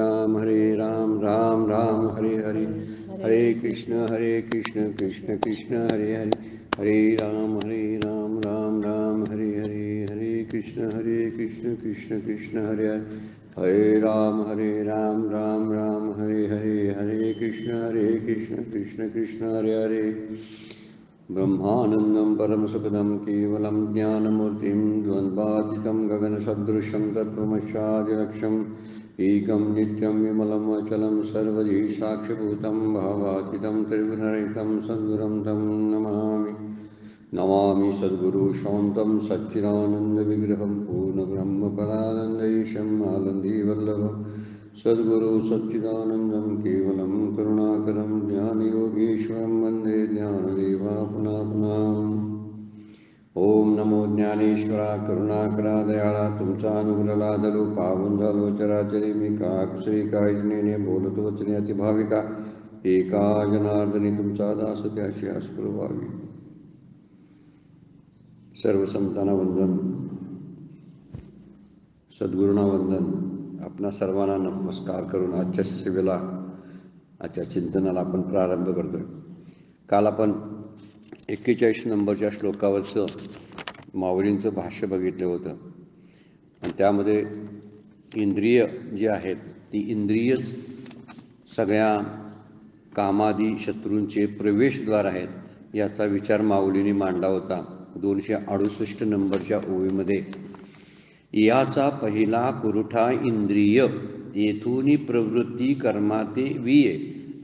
राम राम राम हरे हरे, हरे कृष्ण कृष्ण कृष्ण हरे हरे, हरे राम राम राम हरे हरे, हरे कृष्ण कृष्ण कृष्ण हरे हरे, हरे राम राम राम हरे हरे, हरे कृष्ण कृष्ण कृष्ण हरे हरे। ब्रह्मानन्दं परमसुखदं केवलं ज्ञानमूर्तिं द्वन्द्वातीतं गगनसदृशं तत्त्वमस्यादिलक्ष्यम् एकं नित्यं विमलं अचलं सर्वधी साक्षिभूतं भावातीतं त्रिगुणरहितं सद्गुरुं तं नमामि। नमामि सद्गुरु शान्तं सच्चिदानन्दविग्रहं पूर्णब्रह्मपदानन्देशम् आनन्दीवल्लभम् सद्गुरु सच्चिदानन्दं केवलं करुणाकरं ज्ञानयोगीश्वरं वन्दे ज्ञानदेवा पुनः पुनः। ओम नमो ज्ञानेश्वरा करुणाकरा दयाळा तुमचा अनुग्रह लादलो पावन झालो चराचरी मी काक्षरी काळजीने बोलतो वचने अतिभाविका एका जनार्दनी तुमचा दास त्याशी आस्फुर व्हावी। सर्व संतांना वंदन, सद्गुरूंना वंदन। आपणा सर्वांना नमस्कार करून आजच्या सेवेला, आजच्या चिंतनाला आपण प्रारंभ करतोय। काल आपण 41 नंबरच्या श्लोकावरचं माऊलींचं भाष्य बघितलं होतं आणि त्यामध्ये इंद्रिय जी आहेत ती इंद्रियच सगळ्या कामादी शत्रूंचे प्रवेशद्वार आहेत याचा विचार माऊलींनी मांडला होता 268 नंबरच्या ओळीमध्ये। याचा पहिला कुरुठा इंद्रिय तेथून प्रवृत्ती कर्माते विये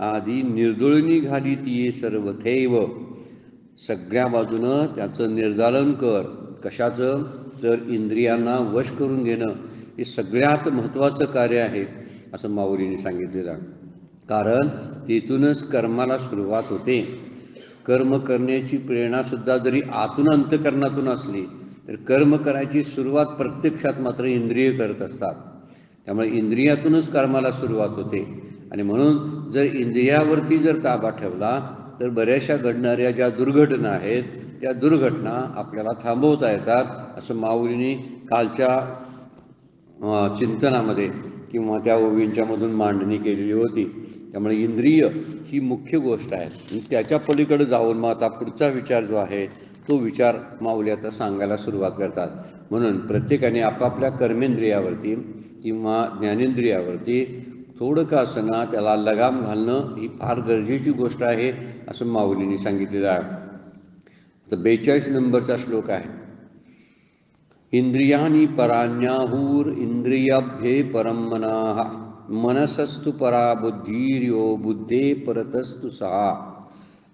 आदी निर्दोळणी घाली तिये सर्वथैव। सगळ्या बाजूनं त्याचं निर्दालन कर। कशाचं? तर इंद्रियांना वश करून घेणं हे सगळ्यात महत्त्वाचं कार्य आहे असं माऊलींनी सांगितलेलं आहे। कारण तेथूनच कर्माला सुरुवात होते। कर्म करण्याची प्रेरणासुद्धा जरी आतून अंतःकरणातून असली तर कर्म करायची सुरुवात प्रत्यक्षात मात्र इंद्रिय करत असतात। त्यामुळे इंद्रियातूनच कर्माला सुरुवात होते आणि म्हणून जर इंद्रियावरती जर ताबा ठेवला तर बऱ्याचशा घडणाऱ्या ज्या दुर्घटना आहेत त्या दुर्घटना आपल्याला थांबवता येतात असं माऊलींनी कालच्या चिंतनामध्ये किंवा त्या ओवींच्यामधून मांडणी केलेली होती। त्यामुळे इंद्रिय ही मुख्य गोष्ट आहे आणि त्याच्या पलीकडे जाऊन मग आता पुढचा विचार जो आहे तो विचार माऊली आता सांगायला सुरुवात करतात। म्हणून प्रत्येकाने आपापल्या कर्मेंद्रियावरती किंवा ज्ञानेंद्रियावरती थोडं का असना त्याला लगाम घालणं ही फार गरजेची गोष्ट आहे असं माऊलींनी सांगितलेलं आहे। तर 42 नंबरचा श्लोक आहे, इंद्रियाणि पराण्याहूर इंद्रियाभ्ये परम मनाः मनसस्तु परा बुद्धीर्यो बुद्धे परतस्तु सहा।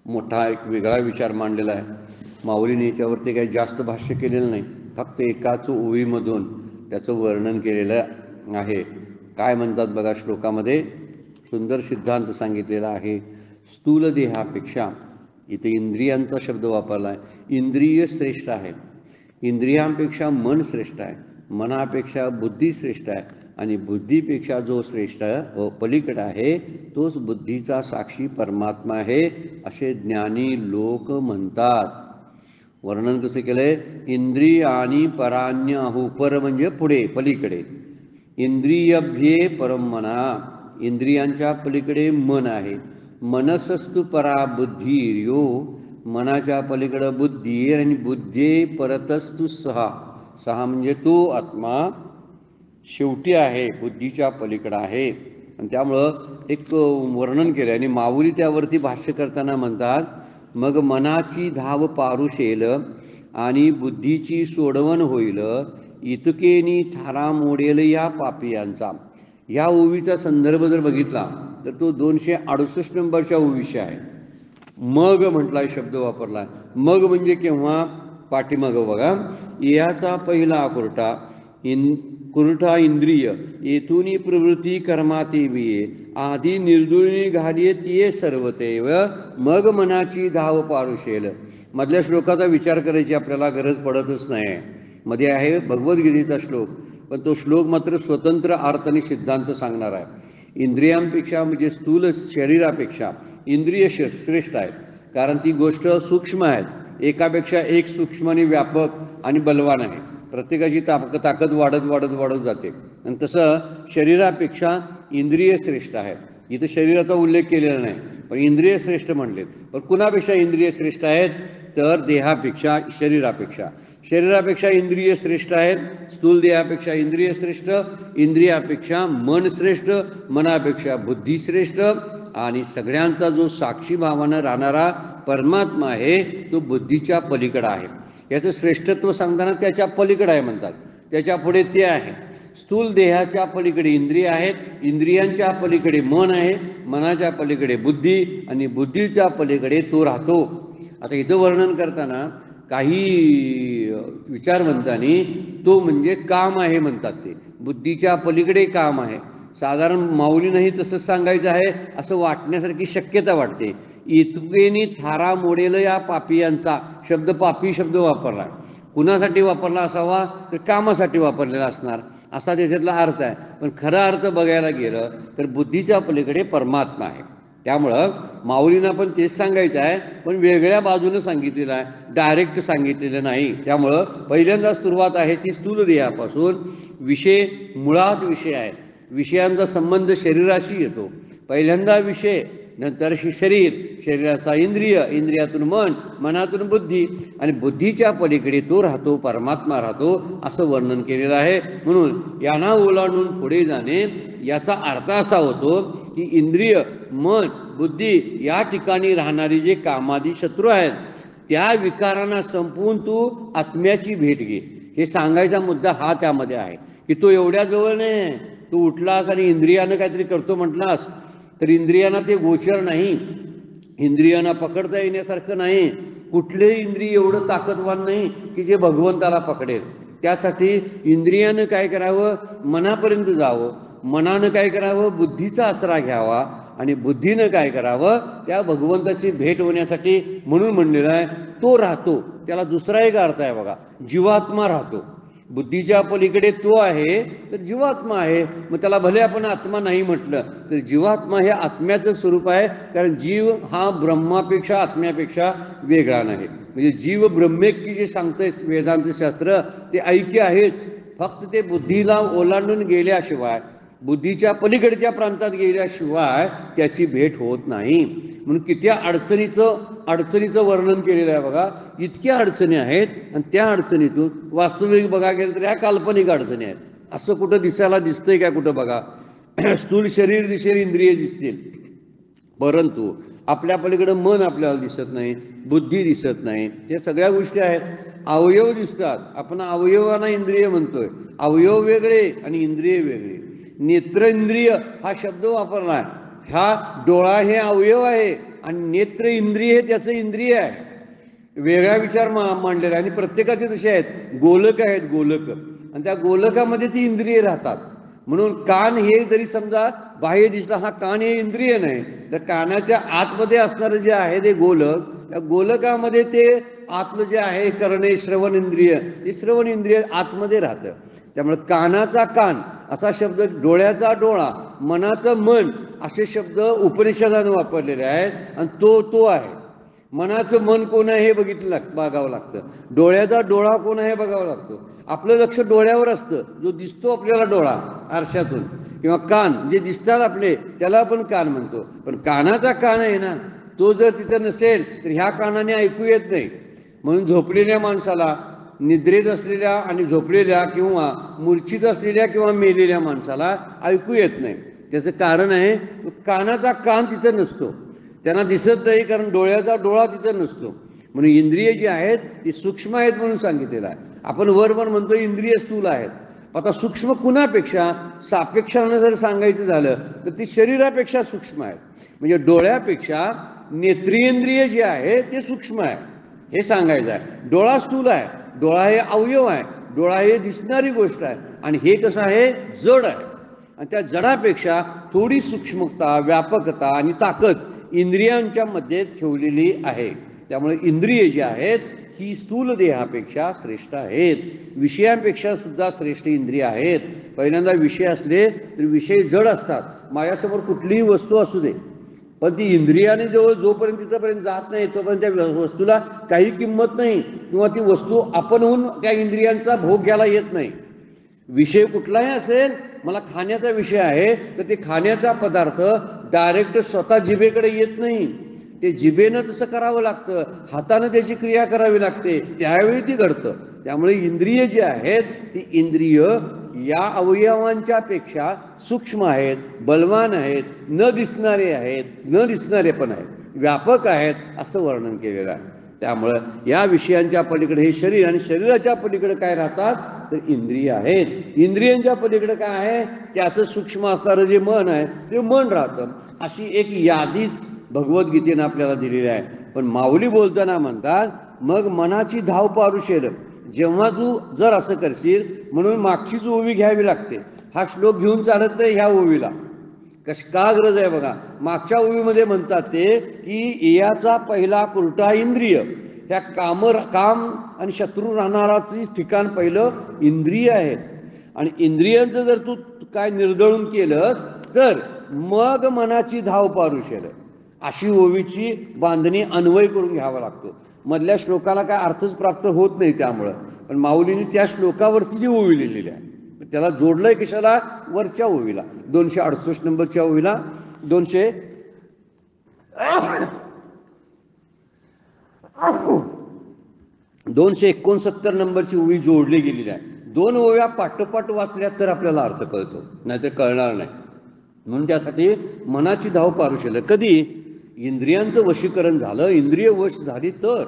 मोठा एक वेगळा विचार मांडलेला आहे। माऊलीने याच्यावरती काही जास्त भाष्य केलेलं नाही, फक्त एकाच ओळीमधून त्याचं वर्णन केलेलं आहे। काय म्हणतात बघा, श्लोकामध्ये सुंदर सिद्धांत सांगितलेला आहे। स्थूल देहापेक्षा इथे इंद्रियांचा शब्द वापरला आहे। इंद्रिय श्रेष्ठ आहे, इंद्रियांपेक्षा मन श्रेष्ठ आहे, मनापेक्षा बुद्धी श्रेष्ठ आहे आणि बुद्धीपेक्षा जो श्रेष्ठ व पलीकडे आहे तोच बुद्धीचा साक्षी परमात्मा आहे असे ज्ञानी लोक म्हणतात। वर्णन कसं केलंय? इंद्रियाणि पराण्याहू, पर म्हणजे पुढे पलीकडे, इंद्रियभ्ये परम मना, इंद्रियांच्या पलीकडे मन आहे, मनसस्तु परा बुद्धीर्यो, मनाच्या पलीकडे बुद्धी आणि बुद्धे परतस्तु सहा, सहा म्हणजे तो आत्मा शेवटी आहे, बुद्धीच्या पलीकडे आहे। आणि त्यामुळं एक वर्णन केलं आणि माऊली त्यावरती भाष्य करताना म्हणतात, मग मनाची धाव पारुशेल आणि बुद्धीची सोडवण होईल, इतकेनी थारा मोडेल या पापियांचा। या ओवीचा संदर्भ जर बघितला तर तो 268 नंबरच्या ओवीशी आहे। मग म्हटलाय शब्द वापरला, मग म्हणजे केव्हा? पाठीमाग बघा, याचा पहिला कुरठा इंद्रिय येथून प्रवृत्ती कर्माती विये आधी निर्दुळणी घाली तिये सर्वतेव, मग मनाची धाव पारुशेल। मधल्या श्लोकाचा विचार करायची आपल्याला गरज पडतच नाही, मध्ये आहे भगवद्गीतेचा श्लोक, पण तो श्लोक मात्र स्वतंत्र अर्थ आणि सिद्धांत सांगणार आहे। इंद्रियांपेक्षा म्हणजे स्थूल शरीरापेक्षा इंद्रिय श्रेष्ठ आहेत, कारण ती गोष्ट सूक्ष्म आहे, एकापेक्षा एक सूक्ष्म आणि व्यापक आणि बलवान आहे। प्रत्येकाची ताकद वाढत वाढत वाढत जाते आणि तसं शरीरापेक्षा इंद्रिय श्रेष्ठ आहेत. इथं शरीराचा उल्लेख केलेला नाही, पण इंद्रिय श्रेष्ठ म्हणलेत. पण कुणापेक्षा इंद्रिय श्रेष्ठ आहेत? तर देहापेक्षा, शरीरापेक्षा इंद्रिय श्रेष्ठ आहेत. स्थूल देहापेक्षा इंद्रिय श्रेष्ठ, इंद्रियापेक्षा मन श्रेष्ठ, मनापेक्षा बुद्धी श्रेष्ठ, आणि सगळ्यांचा जो साक्षी भावानं राहणारा परमात्मा आहे तो बुद्धीच्या पलीकडे आहे. याचं श्रेष्ठत्व सांगताना त्याच्या पलीकडे आहे म्हणतात, त्याच्या पुढे ते आहे. स्थूल देहाच्या पलीकडे इंद्रिय आहेत, इंद्रियांच्या पलीकडे मन आहे, मनाच्या पलीकडे बुद्धी, आणि बुद्धीच्या पलीकडे तो राहतो. आता इथं वर्णन करताना काही विचारवंतांनी तो म्हणजे काम आहे म्हणतात. ते बुद्धीच्या पलीकडे काम आहे. साधारण माऊलींनाही तसंच सांगायचं आहे असं वाटण्यासारखी शक्यता वाटते. इतकेनी थारा मोडेल या पापियांचा शब्द, पापी शब्द वापरला. कुणासाठी वापरला असावा? तर कामासाठी वापरलेला असणार असा त्याच्यातला अर्थ आहे. पण खरा अर्थ बघायला गेलं तर बुद्धीच्या पलीकडे परमात्मा आहे. त्यामुळं माऊलींना पण तेच सांगायचं आहे, पण वेगळ्या बाजूनं सांगितलेलं आहे, डायरेक्ट सांगितलेलं नाही. त्यामुळं पहिल्यांदा सुरुवात आहे ती स्थूल देहापासून. विषय मुळात विषय आहेत, विषयांचा संबंध शरीराशी येतो. पहिल्यांदा विषय, नंतर शरीर, शरीराचा इंद्रिय, इंद्रियातून मन, मनातून बुद्धी, आणि बुद्धीच्या पलीकडे तो राहतो, परमात्मा राहतो, असं वर्णन केलेलं आहे. म्हणून यांना ओलांडून पुढे जाणे याचा अर्थ असा होतो की इंद्रिय, मन, बुद्धी या ठिकाणी राहणारी जे कामादी शत्रू आहेत त्या विकारांना संपवून तू आत्म्याची भेट घे. हे सांगायचा मुद्दा हा त्यामध्ये आहे की तो एवढ्या जवळ नाही. तू उठलास आणि इंद्रियानं काहीतरी करतो म्हटलास तर इंद्रियांना ते गोचर नाही, इंद्रियांना पकडता येण्यासारखं नाही. कुठलेही इंद्रिय एवढं ताकदवान नाही की जे भगवंताला पकडेल. त्यासाठी इंद्रियानं काय करावं? मनापर्यंत जावं. मनानं काय करावं? बुद्धीचा आसरा घ्यावा. आणि बुद्धीनं काय करावं? त्या भगवंताची भेट होण्यासाठी म्हणून म्हणलेलं आहे तो राहतो. त्याला दुसरा एक अर्थ आहे बघा, जीवात्मा राहतो. बुद्धीच्या पलीकडे तो आहे तर जीवात्मा आहे. मग त्याला भले आपण आत्मा नाही म्हटलं तर जीवात्मा हे आत्म्याचं स्वरूप आहे. कारण जीव हा ब्रह्मापेक्षा, आत्म्यापेक्षा वेगळा नाही. म्हणजे जीव ब्रह्मेक्की जे सांगतंय वेदांत शास्त्र ते ऐक्य आहेच. फक्त ते बुद्धीला ओलांडून गेल्याशिवाय, बुद्धीच्या पलीकडच्या प्रांतात गेल्याशिवाय त्याची भेट होत नाही. म्हणून किती अडचणीचं वर्णन केलेलं आहे बघा. इतक्या अडचणी आहेत आणि त्या अडचणीतून वास्तविक बघा गेलं तर ह्या काल्पनिक अडचणी आहेत. असं कुठं दिसायला दिसतंय काय? कुठं बघा. स्थूल शरीर दिसेल, इंद्रिय दिसतील, परंतु आपल्या पलीकडं मन आपल्याला दिसत नाही, बुद्धी दिसत नाही. हे सगळ्या गोष्टी आहेत. अवयव दिसतात, आपण अवयवांना इंद्रिय म्हणतोय. अवयव वेगळे आणि इंद्रिय वेगळे. नेत्र इंद्रिय हा शब्द वापरला. हा डोळा हे अवयव आहे आणि नेत्र इंद्रिय हे त्याचं इंद्रिय आहे. वेगळा विचार मांडलेला आहे. आणि प्रत्येकाचे तसे आहेत, गोलक आहेत, गोलक, आणि त्या गोलकामध्ये ती इंद्रिय राहतात. म्हणून कान हे जरी समजा बाह्य दिसला, हा कान हे इंद्रिय नाही, तर कानाच्या आतमध्ये असणारं जे आहे ते गोलक, त्या गोलकामध्ये ते आतलं जे आहे करणे श्रवण इंद्रिय, ते श्रवण इंद्रिय आतमध्ये राहतं. त्यामुळे कानाचा कान असा शब्द, डोळ्याचा डोळा, मनाचं मन असे शब्द उपनिषदाने वापरलेले आहेत. आणि तो आहे. मनाचं मन कोण आहे हे बघावं लागतं. डोळ्याचा डोळा कोण आहे बघावं लागतो. आपलं लक्ष डोळ्यावर असतं, जो दिसतो आपल्याला डोळा आरशातून, किंवा कान जे दिसतात आपले त्याला आपण कान म्हणतो. पण कानाचा कान आहे ना, तो जर तिथं नसेल तर ह्या कानाने ऐकू येत नाही. म्हणून झोपलेल्या माणसाला, निद्रेत असलेल्या आणि झोपलेल्या किंवा मूर्छित असलेल्या किंवा मेलेल्या माणसाला ऐकू येत नाही. त्याचं कारण आहे कानाचा कान तिथं नसतो, त्यांना दिसत नाही, कारण डोळ्याचा डोळा तिथं नसतो. म्हणून इंद्रिय जी आहेत ती सूक्ष्म आहेत म्हणून सांगितलेलं आहे. आपण वर म्हणतो इंद्रिय स्थूल आहेत. आता सूक्ष्म कुणापेक्षा? सापेक्षानं जर सांगायचं झालं तर ती शरीरापेक्षा सूक्ष्म आहेत. म्हणजे डोळ्यापेक्षा नेत्रेंद्रिय जे आहे ते सूक्ष्म आहे हे सांगायचं आहे. डोळा स्थूल आहे, डोळा हे अवयव आहे, डोळा हे दिसणारी गोष्ट आहे, आणि हे कसं आहे? जड आहे. आणि त्या जडापेक्षा थोडी सूक्ष्मता, व्यापकता आणि ताकद इंद्रियांच्या मध्ये ठेवलेली आहे. त्यामुळे इंद्रिय जी आहेत ही स्थूल देहापेक्षा श्रेष्ठ आहेत. विषयांपेक्षा सुद्धा श्रेष्ठ इंद्रिय आहेत. पहिल्यांदा विषय असले तर विषय जड असतात. माझ्यासमोर कुठलीही वस्तू असू दे, पण ती इंद्रियाने जोपर्यंत तिथपर्यंत जात नाही तोपर्यंत त्या वस्तूला काही किंमत नाही, किंवा ती वस्तू आपणहून त्या इंद्रियांचा भोग घ्यायला येत नाही. विषय कुठलाही असेल, मला खाण्याचा विषय आहे, तर ते खाण्याचा पदार्थ डायरेक्ट स्वतः जिभेकडे येत नाही, ते जिभेनं तसं करावं लागतं, हातानं त्याची क्रिया करावी लागते, त्यावेळी ती घडतं. त्यामुळे इंद्रिय जी आहेत ती इंद्रिय या अवयवांच्या पेक्षा सूक्ष्म आहेत, बलवान आहेत, न दिसणारे आहेत, न दिसणारे पण आहेत, व्यापक आहेत असं वर्णन केलेलं आहे. त्यामुळं या विषयांच्या पलीकडे हे शरीर, आणि शरीराच्या पलीकडे काय राहतात तर इंद्रिय आहेत. इंद्रियांच्या पलीकडे काय आहे, त्याचं सूक्ष्म असणारं जे मन आहे ते मन राहतं. अशी एक यादीच भगवद्गीतेनं आपल्याला दिलेली आहे. पण माऊली बोलताना म्हणतात, मग मनाची धाव पारुशेल, जेव्हा तू जर असं करशील, म्हणून मागचीच ओवी घ्यावी लागते. हा श्लोक घेऊन चालत नाही ह्या ओवीला, का गरज आहे बघा. मागच्या ओवीमध्ये म्हणतात ते की याचा पहिला कुरटा इंद्रिय, ह्या काम आणि शत्रू राहणाराच ठिकाण पहिलं इंद्रिय आहे. आणि इंद्रियांचं जर तू काय निर्दळून केलंस तर मग मनाची धाव पारुशेल. अशी ओवीची बांधणी अन्वय करून घ्यावा लागतो. मधल्या श्लोकाला काय अर्थच प्राप्त होत नाही, त्यामुळं पण माऊलीने त्या श्लोकावरती जी ओवी लिहिलेली आहे त्याला जोडलंय कशाला, वरच्या ओवीला, 268 नंबरच्या ओवीला, 269 नंबरची ओवी जोडली गेलेली आहे. 2 ओव्या पाठोपाठ वाचल्या तर आपल्याला अर्थ कळतो, नाहीतर कळणार नाही. म्हणून त्यासाठी मनाची धाव पारुशेल. कधी इंद्रियांचं वशीकरण झालं, इंद्रिय वश झाली, तर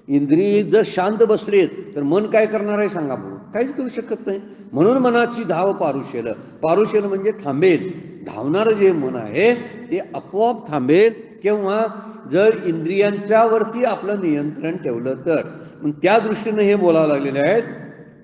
इंद्रिय जर शांत बसलेत तर मन काय करणार आहे सांगा बघू, काहीच करू शकत नाही. म्हणून मनाची धाव पारुशेल. पारुशेल म्हणजे थांबेल. धावणारं जे मन आहे ते आपोआप थांबेल केव्हा, जर इंद्रियांच्यावरती आपलं नियंत्रण ठेवलं तर. मग त्या दृष्टीनं हे बोलावं लागलेले आहेत,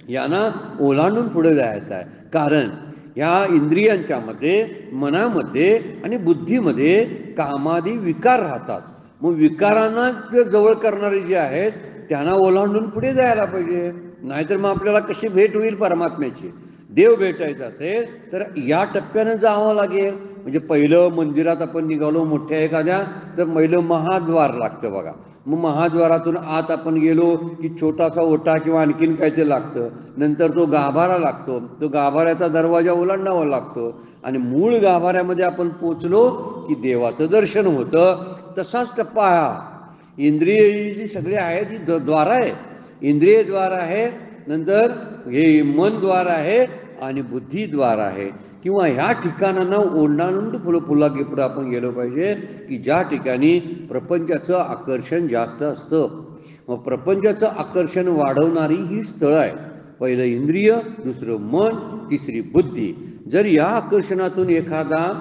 यांना ओलांडून पुढे जायचं आहे. कारण या इंद्रियांच्या मध्ये, मनामध्ये आणि बुद्धीमध्ये कामादी विकार राहतात. मग विकारांना जर जवळ करणारे जे आहेत त्यांना ओलांडून पुढे जायला पाहिजे, नाहीतर मग आपल्याला कशी भेट होईल परमात्म्याची. देव भेटायचं असेल तर या टप्प्यानं जावं लागेल. म्हणजे पहिलं मंदिरात आपण निघालो मोठ्या एखाद्या, तर पहिलं महाद्वार लागतं बघा. मग महाद्वारातून आत आपण गेलो की छोटासा ओटा किंवा आणखीन काहीतरी लागतं. नंतर तो गाभारा लागतो, तो गाभाऱ्याचा दरवाजा ओलांडावा लागतो, आणि मूळ गाभाऱ्यामध्ये आपण पोचलो की देवाचं दर्शन होतं. तसाच टप्पा हा. इंद्रिय जी सगळी आहे ती द्वार आहे. इंद्रिय द्वार आहे, नंतर हे मन द्वार आहे, आणि बुद्धी द्वार आहे. किंवा ह्या ठिकाणांना ओलांडून पुढं आपण गेलो पाहिजे की ज्या ठिकाणी प्रपंचाचं आकर्षण जास्त असतं. मग प्रपंचाचं आकर्षण वाढवणारी ही स्थळं आहे. पहिलं इंद्रिय, दुसरं मन, तिसरी बुद्धी. जर या आकर्षणातून एखादा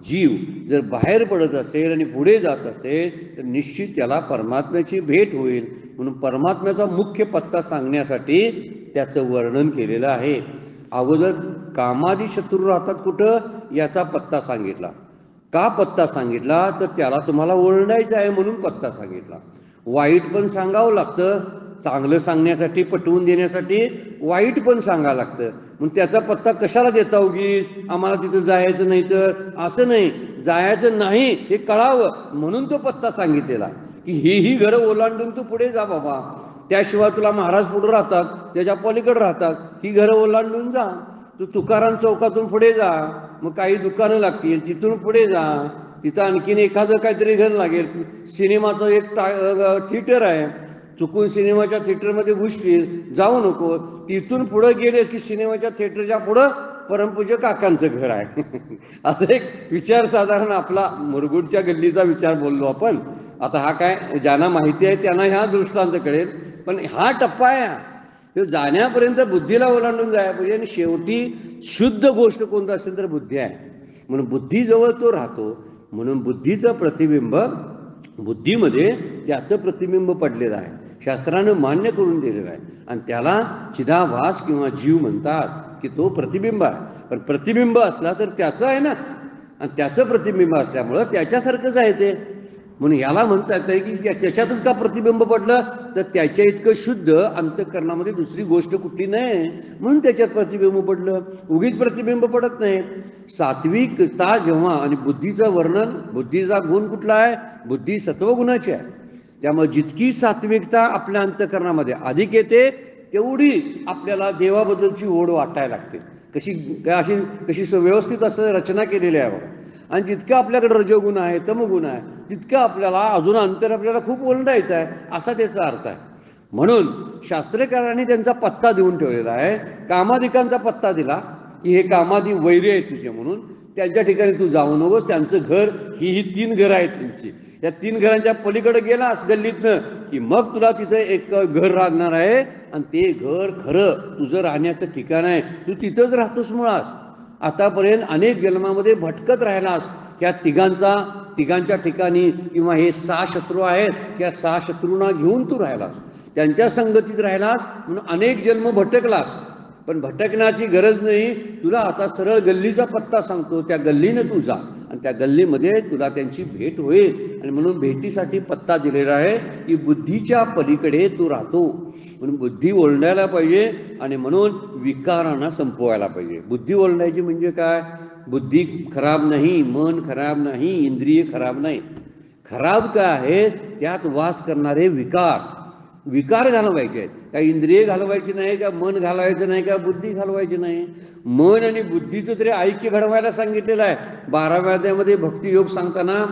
जीव जर बाहेर पडत असेल आणि पुढे जात असेल तर निश्चित त्याला परमात्म्याची भेट होईल. म्हणून परमात्म्याचा मुख्य पत्ता सांगण्यासाठी त्याचं वर्णन केलेलं आहे. अगोदर कामादी शत्रू राहतात कुठं याचा पत्ता सांगितला. का पत्ता सांगितला तर त्याला तुम्हाला ओळखायचं आहे म्हणून पत्ता सांगितला. वाईट पण सांगावं लागतं, चांगलं सांगण्यासाठी, पटवून देण्यासाठी वाईट पण सांगावं लागतं. मग त्याचा पत्ता कशाला देता उगीच, आम्हाला तिथं जायचं नाही तर, असं नाही, जायचं नाही हे कळावं म्हणून तो पत्ता सांगितलेला की ही घरं ओलांडून तू पुढे जा बाबा. त्याशिवाय तुला महाराज पुढे राहतात, त्याच्या पलीकडे राहतात, ही घरं ओलांडून जा. तू तुकाराम चौकातून पुढे जा, मग काही दुकानं लागतील, तिथून पुढे जा, तिथं आणखीन एखादं काहीतरी घर लागेल. सिनेमाचं एक थिएटर आहे, चुकून सिनेमाच्या थिएटरमध्ये घुसतील, जाऊ नको. तिथून पुढं गेलेस की सिनेमाच्या थिएटरच्या पुढं परमपूज्य काकांचं घर आहे. असं एक विचार साधारण आपला मुरगुडच्या गल्लीचा विचार बोललो आपण. आता हा काय ज्यांना माहिती आहे त्यांना ह्या दृष्टांत कळेल, पण हा टप्पा आहे. तो जाण्यापर्यंत बुद्धीला ओलांडून जायला पाहिजे. आणि शेवटी शुद्ध गोष्ट कोणतं असेल तर बुद्धी आहे, म्हणून बुद्धीजवळ तो राहतो. म्हणून बुद्धीचं प्रतिबिंब, बुद्धीमध्ये त्याचं प्रतिबिंब पडलेलं आहे, शास्त्रानं मान्य करून दिलेलं आहे. आणि त्याला चिदाभास किंवा जीव म्हणतात की तो प्रतिबिंब आहे. पण प्रतिबिंब असला तर त्याचं आहे ना, आणि त्याचं प्रतिबिंब असल्यामुळं त्याच्यासारखंच आहे ते. म्हणून याला म्हणता येतं की त्याच्यातच का प्रतिबिंब पडलं तर त्याच्या इतकं शुद्ध अंतःकरणामध्ये दुसरी गोष्ट कुठली नाही, म्हणून त्याच्यात प्रतिबिंब पडलं. उगीच प्रतिबिंब पडत नाही. सात्विकता जेव्हा, आणि बुद्धीचं वर्णन, बुद्धीचा गुण कुठला आहे, बुद्धी सत्वगुणाची आहे. त्यामुळे जितकी सात्विकता आपल्या अंतःकरणामध्ये अधिक येते तेवढी आपल्याला देवाबद्दलची ओढ वाटायला लागते. कशी व्यवस्थित असं रचना केलेली आहे बघा. आणि जितकं आपल्याकडे रजोगुण आहे, तमगुण आहे, तितकं आपल्याला अजून अंतर आपल्याला खूप ओलांडायचं आहे, असा त्याचा अर्थ आहे. म्हणून शास्त्रकारांनी त्यांचा पत्ता देऊन ठेवलेला आहे. कामादिकांचा पत्ता दिला की हे कामादी वैरी आहेत तुझे, म्हणून त्यांच्या ठिकाणी तू जाऊ नकोस. त्यांचं घर ही 3 घरं आहेत त्यांची. या 3 घरांच्या पलीकडे गेलास गल्लीतनं की मग तुला तिथं एक घर लागणार आहे, आणि ते घर खरं तुझं राहण्याचं ठिकाण आहे. तू तिथंच राहतोस मुळात. आतापर्यंत अनेक जन्मामध्ये भटकत राहिलास ह्या तिघांच्या ठिकाणी, किंवा हे 6 शत्रू आहेत, त्या 6 शत्रूंना घेऊन तू राहिलास, त्यांच्या संगतीत राहिलास, म्हणून अनेक जन्म भटकलास. पण भटकण्याची गरज नाही. तुला आता सरळ गल्लीचा पत्ता सांगतो, त्या गल्लीनं तू जा, आणि त्या गल्लीमध्ये तुला त्यांची भेट होईल. आणि म्हणून भेटीसाठी पत्ता दिलेला आहे की बुद्धीच्या पलीकडे तू राहतो. म्हणून बुद्धी ओलांडायला पाहिजे, आणि म्हणून विकारांना संपवायला पाहिजे. बुद्धी ओलांडायची म्हणजे काय? बुद्धी खराब नाही, मन खराब नाही, इंद्रिय खराब नाही. खराब काय आहे? त्यात वास करणारे विकार घालवायचे आहेत. का इंद्रिय घालवायची नाही, का मन घालवायचं नाही, का बुद्धी घालवायची नाही. मन आणि बुद्धीचं तरी ऐक्य घडवायला सांगितलेलं आहे. 12व्या अध्यायामध्ये भक्तियोग सांगताना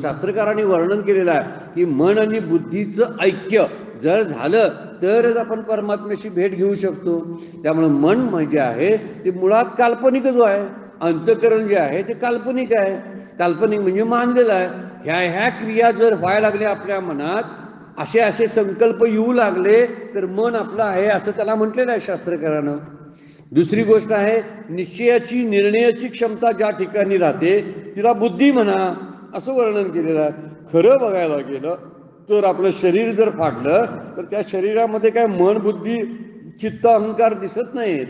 शास्त्रकारांनी वर्णन केलेलं आहे की मन आणि बुद्धीचं ऐक्य जर झालं तरच आपण परमात्म्याशी भेट घेऊ शकतो. त्यामुळे मन म्हणजे आहे ते मुळात काल्पनिकच आहे. अंतःकरण जे आहे ते काल्पनिक आहे. काल्पनिक म्हणजे मानलेलं आहे. ह्या क्रिया जर व्हायला लागल्या आपल्या मनात, असे संकल्प येऊ लागले, तर मन आपलं आहे असं त्याला म्हटलेलं आहे शास्त्रकारानं. दुसरी गोष्ट आहे, निश्चयाची निर्णयाची क्षमता ज्या ठिकाणी राहते तिला बुद्धी म्हणा, असं वर्णन केलेलं आहे. खरं बघायला गेलं तर आपलं शरीर जर फाडलं तर त्या शरीरामध्ये काय मन, बुद्धी, चित्त, अहंकार दिसत नाहीत,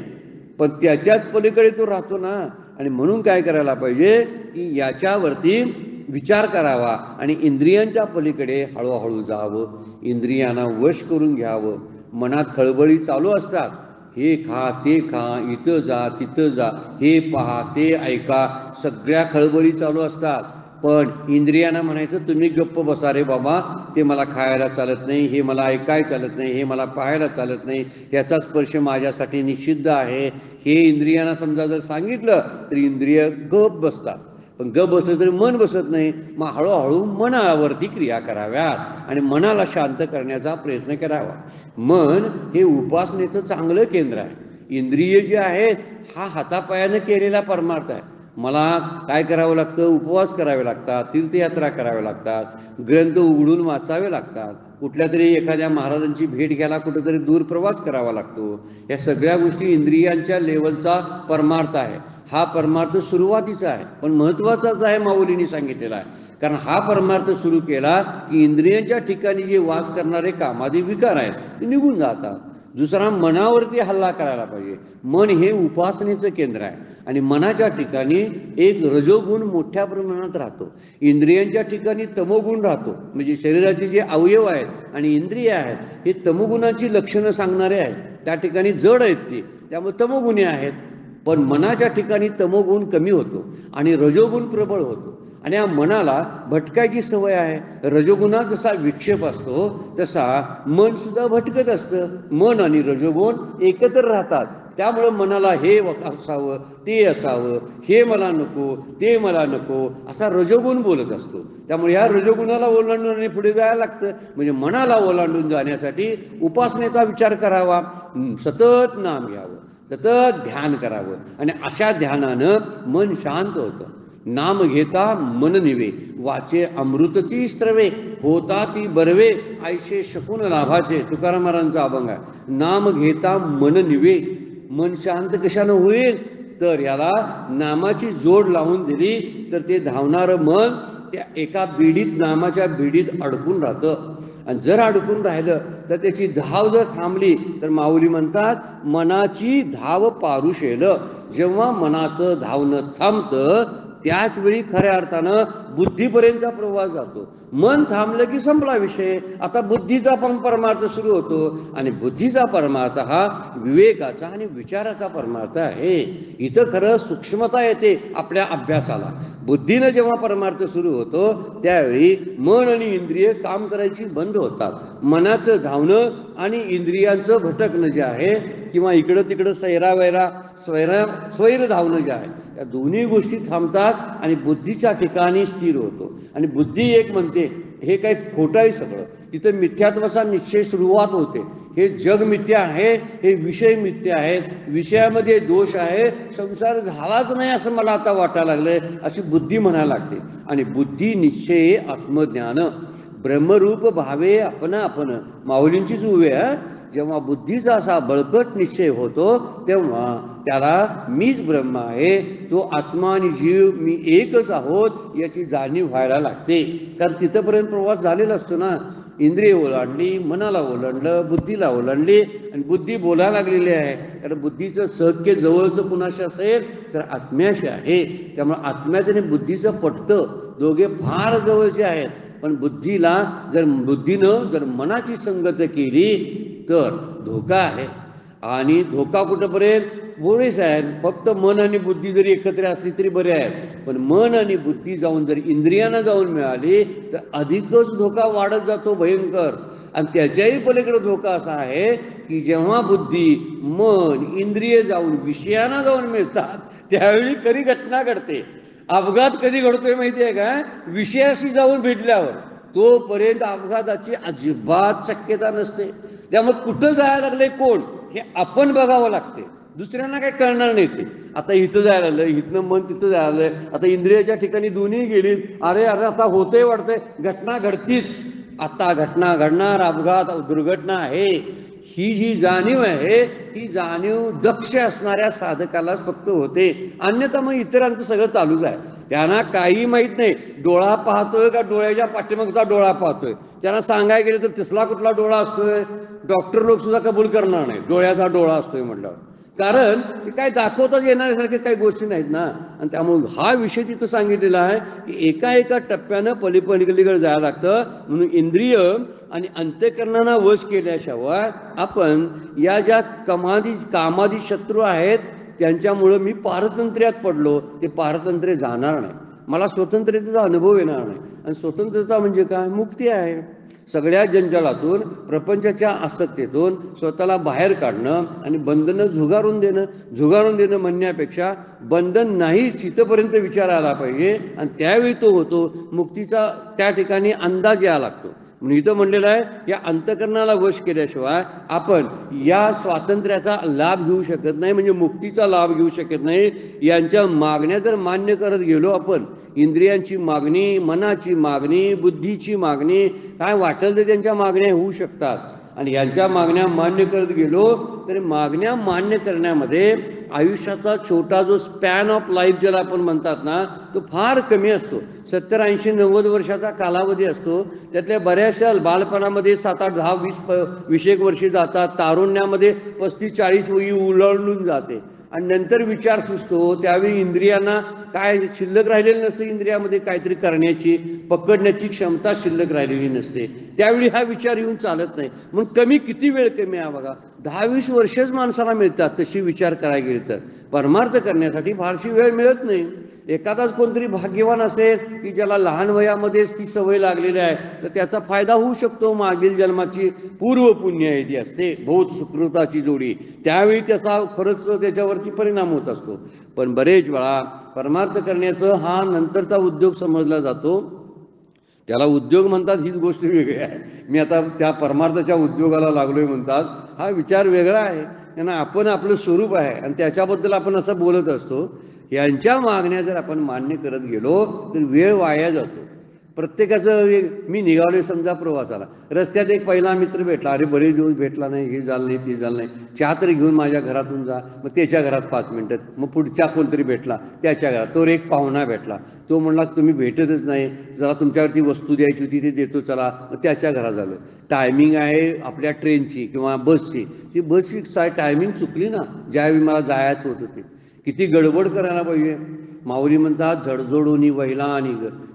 पण त्याच्याच पलीकडे तो राहतो ना. आणि म्हणून काय करायला पाहिजे की याच्यावरती विचार करावा, आणि इंद्रियांच्या पलीकडे हळूहळू जावं, इंद्रियांना वश करून घ्यावं. मनात खळबळी चालू असतात, हे खा, ते खा, इथं जा, तिथं जा, हे पहा, ते ऐका, सगळ्या खळबळी चालू असतात. पण इंद्रियांना म्हणायचं तुम्ही गप्प बसा रे बाबा, ते मला खायला चालत नाही, हे मला ऐकायला चालत नाही, हे मला पाहायला चालत नाही, याचा स्पर्श माझ्यासाठी निषिद्ध आहे, हे इंद्रियांना समजा जर सांगितलं तर इंद्रिय गप बसतात. पण गप बसलं तरी मन बसत नाही. मग हळूहळू मनावरती क्रिया कराव्यात आणि मनाला शांत करण्याचा प्रयत्न करावा. मन हे उपासनेचं चांगलं केंद्र आहे. इंद्रिय जे आहेत हा हातापायानं केलेला परमार्थ आहे. मला काय करावं लागतं? उपवास करावे लागतात, तीर्थयात्रा कराव्या लागतात, ग्रंथ उघडून वाचावे लागतात, कुठल्या तरी एखाद्या महाराजांची भेट घ्यायला कुठेतरी दूर प्रवास करावा लागतो. या सगळ्या गोष्टी इंद्रियांच्या लेवलचा परमार्थ आहे. हा परमार्थ सुरुवातीचा आहे पण महत्त्वाचाच आहे, माऊलींनी सांगितलेला आहे. कारण हा परमार्थ सुरू केला की इंद्रियांच्या ठिकाणी जे वास करणारे कामादी विकार आहेत ते निघून जातात. दुसरा, मनावरती हल्ला करायला पाहिजे. मन हे उपासनेचं केंद्र आहे आणि मनाच्या ठिकाणी एक रजोगुण मोठ्या प्रमाणात राहतो, इंद्रियांच्या ठिकाणी तमोगुण राहतो. म्हणजे शरीराचे जे अवयव आहेत आणि इंद्रिय आहेत हे तमोगुणाची लक्षणं सांगणारे आहेत. त्या ठिकाणी जड आहेत ते, त्यामुळे तमोगुणी आहेत. पण मनाच्या ठिकाणी तमोगुण कमी होतो आणि रजोगुण प्रबळ होतो. आणि या मनाला भटकायची सवय आहे. रजोगुणात जसा विक्षेप असतो तसा मन सुद्धा भटकत असतं. मन आणि रजोगुण एकत्र राहतात. त्यामुळे मनाला हे असावं, ते असावं, हे मला नको, ते मला नको, असा रजोगुण बोलत असतो. त्यामुळे या रजोगुणाला ओलांडून आणि पुढे जायला लागतं. म्हणजे मनाला ओलांडून जाण्यासाठी उपासनेचा विचार करावा, सतत नाम घ्यावं, सतत ध्यान करावं आणि अशा ध्यानानं मन शांत होतं. नाम घेता मन निवे, वाचे अमृतची स्त्रवे, होता ती बरवे, आयशे शकून लाभाचे. तुकाराम महाराजांचा अभंग आहे. नाम घेता मन निवे, मन शांत कशानं होईल? तर याला नामाची जोड लावून दिली तर ते धावणारं मन त्या एका बीडीत, नामाच्या बीडीत अडकून राहतं. आणि जर अडकून राहिलं तर त्याची धाव जर थांबली तर माऊली म्हणतात मनाची धाव पारुशेल. जेव्हा मनाचं धावणं थांबतं त्याच वेळी खऱ्या अर्थानं बुद्धीपर्यंतचा प्रवास जातो. मन थांबलं की संपला विषय. आता बुद्धीचा पण परमार्थ सुरू होतो आणि बुद्धीचा परमार्थ हा विवेकाचा आणि विचाराचा परमार्थ आहे. इथं खरं सूक्ष्मता येते आपल्या अभ्यासाला. बुद्धीनं जेव्हा परमार्थ सुरू होतो त्यावेळी मन आणि इंद्रिय काम करायची बंद होतात. मनाचं धावणं आणि इंद्रियांचं भटकणं जे आहे किंवा इकडं तिकडं स्वैर धावणं जे आहे, या दोन्ही गोष्टी थांबतात आणि बुद्धीच्या ठिकाणी स्थिर होतो. आणि बुद्धी एक म्हणते हे काही खोटं आहे सगळं, तिथं मिथ्यात्वाचा निश्चय सुरुवात होते. हे जग मिथ्या आहे, हे विषय मिथ्या आहेत, विषयामध्ये दोष आहे, संसार झालाच नाही असं मला आता वाटायला लागलंय, अशी बुद्धी म्हणायला लागते. आणि बुद्धी निश्चय आत्मज्ञान ब्रह्मरूप भावे आपण माऊलींचीच उभे आहे. जेव्हा बुद्धीचा असा बळकट निश्चय होतो तेव्हा त्याला मीच ब्रह्म आहे, तो आत्मा आणि जीव मी एकच आहोत याची जाणीव व्हायला लागते. कारण तिथंपर्यंत प्रवास झालेला असतो ना. इंद्रिय ओलांडली, मनाला ओलांडलं, बुद्धीला ओलांडली आणि बुद्धी बोलायला लागलेली आहे. कारण बुद्धीचं सख्य जवळचं कुणाशी असेल तर आत्म्याशी आहे. त्यामुळे आत्म्याचं आणि बुद्धीचं पटतं, दोघे फार जवळचे आहेत. पण बुद्धीनं जर मनाची संगत केली तर धोका आहे. आणि धोका कुठंपर्यंत बोळीच आहे. फक्त मन आणि बुद्धी जरी एकत्र असली तरी बरे आहेत, पण मन आणि बुद्धी जाऊन जर इंद्रियांना जाऊन मिळाली तर अधिकच धोका वाढत जातो, भयंकर. आणि त्याच्याही पलीकडे धोका असा आहे की जेव्हा बुद्धी मन इंद्रिय जाऊन विषयांना जाऊन मिळतात त्यावेळी खरी घटना घडते. अपघात कधी घडतोय माहिती आहे का? विषयाशी जाऊन भेटल्यावर. तोपर्यंत अपघाताची अजिबात शक्यता नसते. त्यामुळे कुठं जायला लागले कोण हे आपण बघावं लागते, दुसऱ्यांना काही कळणार नाही. ते आता इथं जायला लागलं, इथनं मन तिथं जायला लागलंय, आता इंद्रियाच्या ठिकाणी दोन्ही गेली, अरे आता होतंय वाटतंय, घटना घडतीच, आता घटना घडणार, अपघात दुर्घटना आहे. ही जी जाणीव आहे ही जाणीव दक्ष असणाऱ्या साधकालाच फक्त होते. अन्यथा मग इतरांचं सगळं चालूच आहे. त्यांना काही माहीत नाही डोळा पाहतोय का डोळ्याच्या पाठीमागचा डोळा पाहतोय. त्यांना सांगायला गेलं तर तिसला कुठला डोळा असतोय डॉक्टर लोक सुद्धा कबूल करणार नाही, डोळ्याचा डोळा असतोय म्हटल्यावर. कारण ते काय दाखवताच येणाऱ्यासारखे काही गोष्टी नाहीत ना. आणि त्यामुळे हा विषय तिथं सांगितलेला आहे की एका टप्प्यानं पलीकडे जायला लागतं. म्हणून इंद्रिय आणि अंतःकरणांना वश केल्याशिवाय आपण या ज्या कामादी शत्रू आहेत त्यांच्यामुळं मी पारतंत्र्यात पडलो, ते पारतंत्र्य जाणार नाही. मला स्वतंत्रतेचा अनुभव येणार नाही. आणि स्वतंत्रता म्हणजे काय? मुक्ती आहे. सगळ्या जंजालातून, प्रपंचाच्या आसक्तीतून स्वतःला बाहेर काढणं आणि बंधनं झुगारून देणं म्हणण्यापेक्षा बंधन नाहीच इथंपर्यंत विचार आला पाहिजे. आणि त्यावेळी तो होतो मुक्तीचा, त्या ठिकाणी अंदाज यायला लागतो. म्हणून इथं म्हणलेलं आहे या अंतःकरणाला वश केल्याशिवाय आपण या स्वातंत्र्याचा लाभ घेऊ शकत नाही, म्हणजे मुक्तीचा लाभ घेऊ शकत नाही. यांच्या मागण्या जर मान्य करत गेलो आपण, इंद्रियांची मागणी, मनाची मागणी, बुद्धीची मागणी, काय वाटेल तर त्यांच्या मागण्या होऊ शकतात. आणि यांच्या मागण्या मान्य करत गेलो तर मागण्या मान्य करण्यामध्ये आयुष्याचा छोटा जो स्पॅन ऑफ लाईफ ज्याला आपण म्हणतात ना, तो फार कमी असतो. 70, 80, 90 वर्षाचा कालावधी असतो. त्यातल्या बऱ्याचशा बालपणामध्ये 7, 8, 10, 20 एक वर्षे जातात. तारुण्यामध्ये 35, 40 वयी उलळून जाते. आणि नंतर विचार सुचतो. त्यावेळी इंद्रियांना काय शिल्लक राहिलेली नसते, इंद्रियामध्ये काहीतरी करण्याची, पकडण्याची क्षमता शिल्लक राहिलेली नसते. त्यावेळी हा विचार येऊन चालत नाही. म्हणून किती वेळ कमी आहे बघा. 10-20 वर्षच माणसाला मिळतात तशी विचार करायला गेले तर. परमार्थ करण्यासाठी फारशी वेळ मिळत नाही. एखादाच कोणतरी भाग्यवान असेल की ज्याला लहान वयामध्येच ती सवय लागलेली आहे तर त्याचा फायदा होऊ शकतो. मागील जन्माची पूर्व पुण्य असते, बहुत सुकृताची जोडी, त्यावेळी त्याचा खरंच त्याच्यावरती परिणाम होत असतो. पण बरेच वेळा परमार्थ करण्याचं हा नंतरचा उद्योग समजला जातो. त्याला उद्योग म्हणतात हीच गोष्ट वेगळी आहे. मी आता त्या परमार्थाच्या उद्योगाला लागलोय म्हणतात, हा विचार वेगळा आहे. त्यांना आपण आपलं स्वरूप आहे आणि त्याच्याबद्दल आपण असं बोलत असतो. यांच्या मागण्या जर आपण मान्य करत गेलो तर वेळ वाया जातो. प्रत्येकाचं मी निघालोय समजा प्रवासाला, रस्त्यात एक पहिला मित्र भेटला, अरे बरेच दिवस भेटला नाही, हे झालं नाही ते झालं नाही, चहा तरी घेऊन माझ्या घरातून जा. मग त्याच्या घरात 5 मिनटं, मग पुढच्या कोणतरी भेटला त्याच्या घरात, तो एक पाहुणा भेटला, तो म्हणला तुम्ही भेटतच नाही, जरा तुमच्यावरती वस्तू द्यायची होती ते देतो चला, मग त्याच्या घरात झालं. टायमिंग आहे आपल्या ट्रेनची किंवा बसची, ती बसची टायमिंग चुकली ना ज्यावेळी मला जायचं होतं ते. किती गडबड करायला पाहिजे. माऊली म्हणतात झडझडोनी वहिला आणि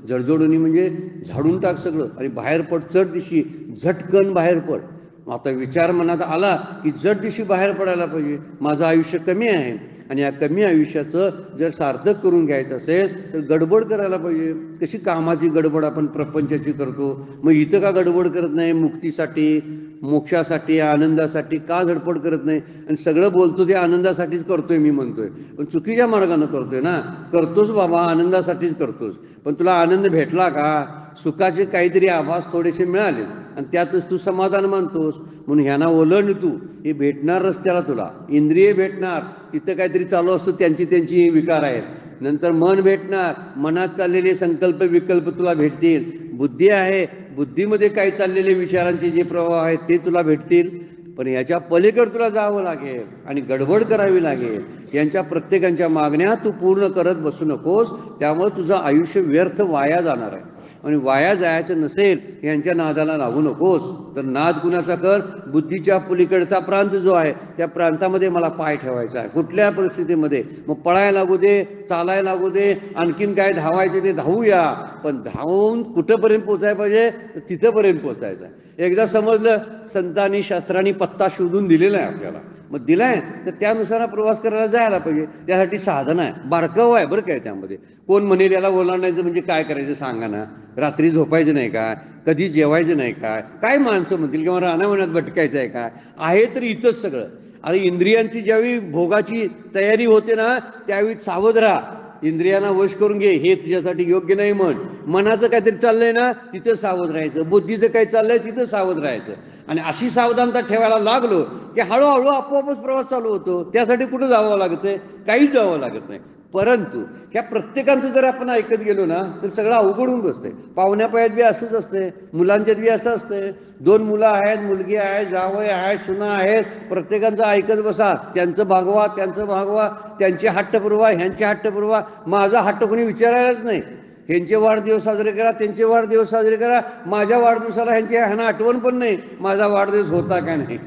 झडझडोनी म्हणजे झाडून टाक सगळं आणि बाहेर पड, चढ दिशी झटकन बाहेर पड. आता विचार मनात आला की जड दिशी बाहेर पडायला पाहिजे, माझं आयुष्य कमी आहे. आणि या कमी आयुष्याचं जर सार्थक करून घ्यायचं असेल तर गडबड करायला पाहिजे. कशी कामाची गडबड आपण प्रपंचाची करतो, मग इथं का गडबड करत नाही? मुक्तीसाठी, मोक्षासाठी, आनंदासाठी का धडपड करत नाही? आणि सगळं बोलतो ते आनंदासाठीच करतोय मी म्हणतोय, पण चुकीच्या मार्गानं करतोय ना. करतोस बाबा, आनंदासाठीच करतोस, पण तुला आनंद भेटला का? सुखाचे काहीतरी आभास थोडेसे मिळाले आणि त्यातच तू समाधान मानतोस. म्हणून ह्यांना ओलंड तू, हे भेटणार रस्त्याला तुला. इंद्रिय भेटणार, तिथं काहीतरी चालू असतं, त्यांची त्यांची विकार आहेत. नंतर मन भेटणार, मनात चाललेले संकल्प विकल्प तुला भेटतील. बुद्धी आहे, बुद्धीमध्ये काही चाललेले विचारांचे जे प्रवाह आहेत ते तुला भेटतील. पण याच्या पलीकडे तुला जावं लागेल आणि गडबड करावी लागेल. यांच्या प्रत्येकांच्या मागण्या तू पूर्ण करत बसू नकोस, त्यामुळे तुझं आयुष्य व्यर्थ वाया जाणार आहे. आणि वाया जायचं नसेल यांच्या नादाला लागू नकोस. तर नाद कुणाचा कर? बुद्धीच्या पलीकडचा प्रांत जो आहे त्या प्रांतामध्ये मला पाय ठेवायचा आहे. कुठल्या परिस्थितीमध्ये, मग पळायला लागू दे, चालायला लागू दे, आणखीन काय धावायचे ते धावूया, पण धावून कुठंपर्यंत पोचायला पाहिजे? तर तिथंपर्यंत पोचायचं आहे. एकदा समजलं, संतांनी शास्त्रांनी पत्ता शोधून दिलेला आहे आपल्याला, मग दिलाय तर त्यानुसार प्रवास करायला जायला पाहिजे. त्यासाठी साधन आहे, बारकाव आहे बरं काय. त्यामध्ये कोण म्हणेल याला ओलांडायचं म्हणजे काय करायचं सांगा ना? रात्री झोपायचं नाही काय? कधी जेवायचं नाही काय? काय माणसं म्हणतील किंवा रानावनात भटकायचं आहे काय? आहे तर इथंच सगळं. आणि इंद्रियांची ज्यावेळी भोगाची तयारी होते ना, त्यावेळी सावध राहा. इंद्रियांना वश करून घे, हे तुझ्यासाठी योग्य नाही म्हण. मनाचं काहीतरी चाललंय ना, तिथं सावध राहायचं. बुद्धीचं काही चाललंय तिथं सावध राहायचं. आणि अशी सावधानता ठेवायला लागलो की हळूहळू आपोआपच प्रवास चालू होतो. त्यासाठी कुठं जावं लागतंय? काहीच जावं लागत नाही. परंतु ह्या प्रत्येकांचं जर आपण ऐकत गेलो ना तर सगळं अवघड होऊन बसतंय. पाहुण्या पायात बी असंच असतंय, मुलांच्यात बी असं असतंय. 2 मुलं आहेत, मुलगी आहे, जावई आहे, सुना आहेत, प्रत्येकांचं ऐकत बसा. त्यांचं भागवा, त्यांचं भागवा, त्यांचे हट्ट पुरवा, ह्यांचे हट्ट पुरवा. माझा हट्ट कोणी विचारायलाच नाही. ह्यांचे वाढदिवस साजरे करा, त्यांचे वाढदिवस साजरे करा. माझ्या वाढदिवसाला ह्यांना आठवण पण नाही माझा वाढदिवस होता का नाही.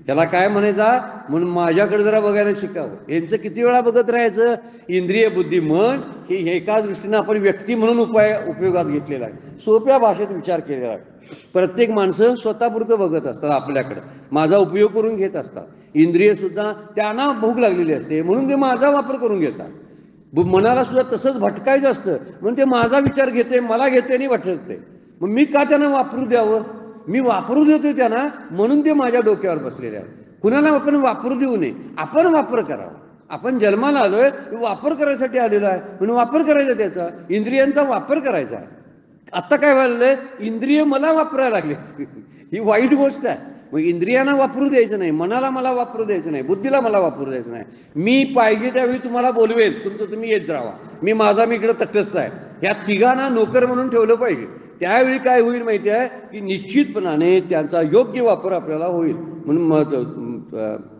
त्याला काय म्हणायचा? म्हणून माझ्याकडे जरा बघायला शिकावं. यांचं किती वेळा बघत राहायचं? इंद्रिय बुद्धी मन हे एका दृष्टीनं आपण व्यक्ती म्हणून उपयोगात घेतलेला आहे. सोप्या भाषेत विचार केलेला आहे. प्रत्येक माणसं स्वतःपुरतं बघत असतात आपल्याकडं, माझा उपयोग करून घेत असतात. इंद्रिय सुद्धा त्यांना भूक लागलेली असते म्हणून ते माझा वापर करून घेतात. मनाला सुद्धा तसंच भटकायचं असतं म्हणून ते माझा विचार घेते, मला घेते आणि भटकते. मग मी का त्यांना वापरू द्यावं? मी वापरू देतोय त्यांना म्हणून ते माझ्या डोक्यावर बसलेले आहेत. कुणाला आपण वापरू देऊ नये, आपण वापर करावा. आपण जन्माला आलोय, वापर करायसाठी आलेलो आहे म्हणून वापर करायचा, त्याचा इंद्रियांचा वापर करायचा. आता काय व्हायलंय? इंद्रिय मला वापरायला लागले. ही वाईट गोष्ट आहे. मग इंद्रियांना वापरू द्यायचं नाही, मनाला मला वापरू द्यायचं नाही, बुद्धीला मला वापरू द्यायचं नाही. मी पाहिजे त्यावेळी तुम्हाला बोलवेल, तुमचं तुम्ही येत राहा. मी इकडं तटस्थ आहे. ह्या तिघांना नोकर म्हणून ठेवलं पाहिजे. त्यावेळी काय होईल माहिती आहे की निश्चितपणाने त्यांचा योग्य वापर आपल्याला होईल. म्हणून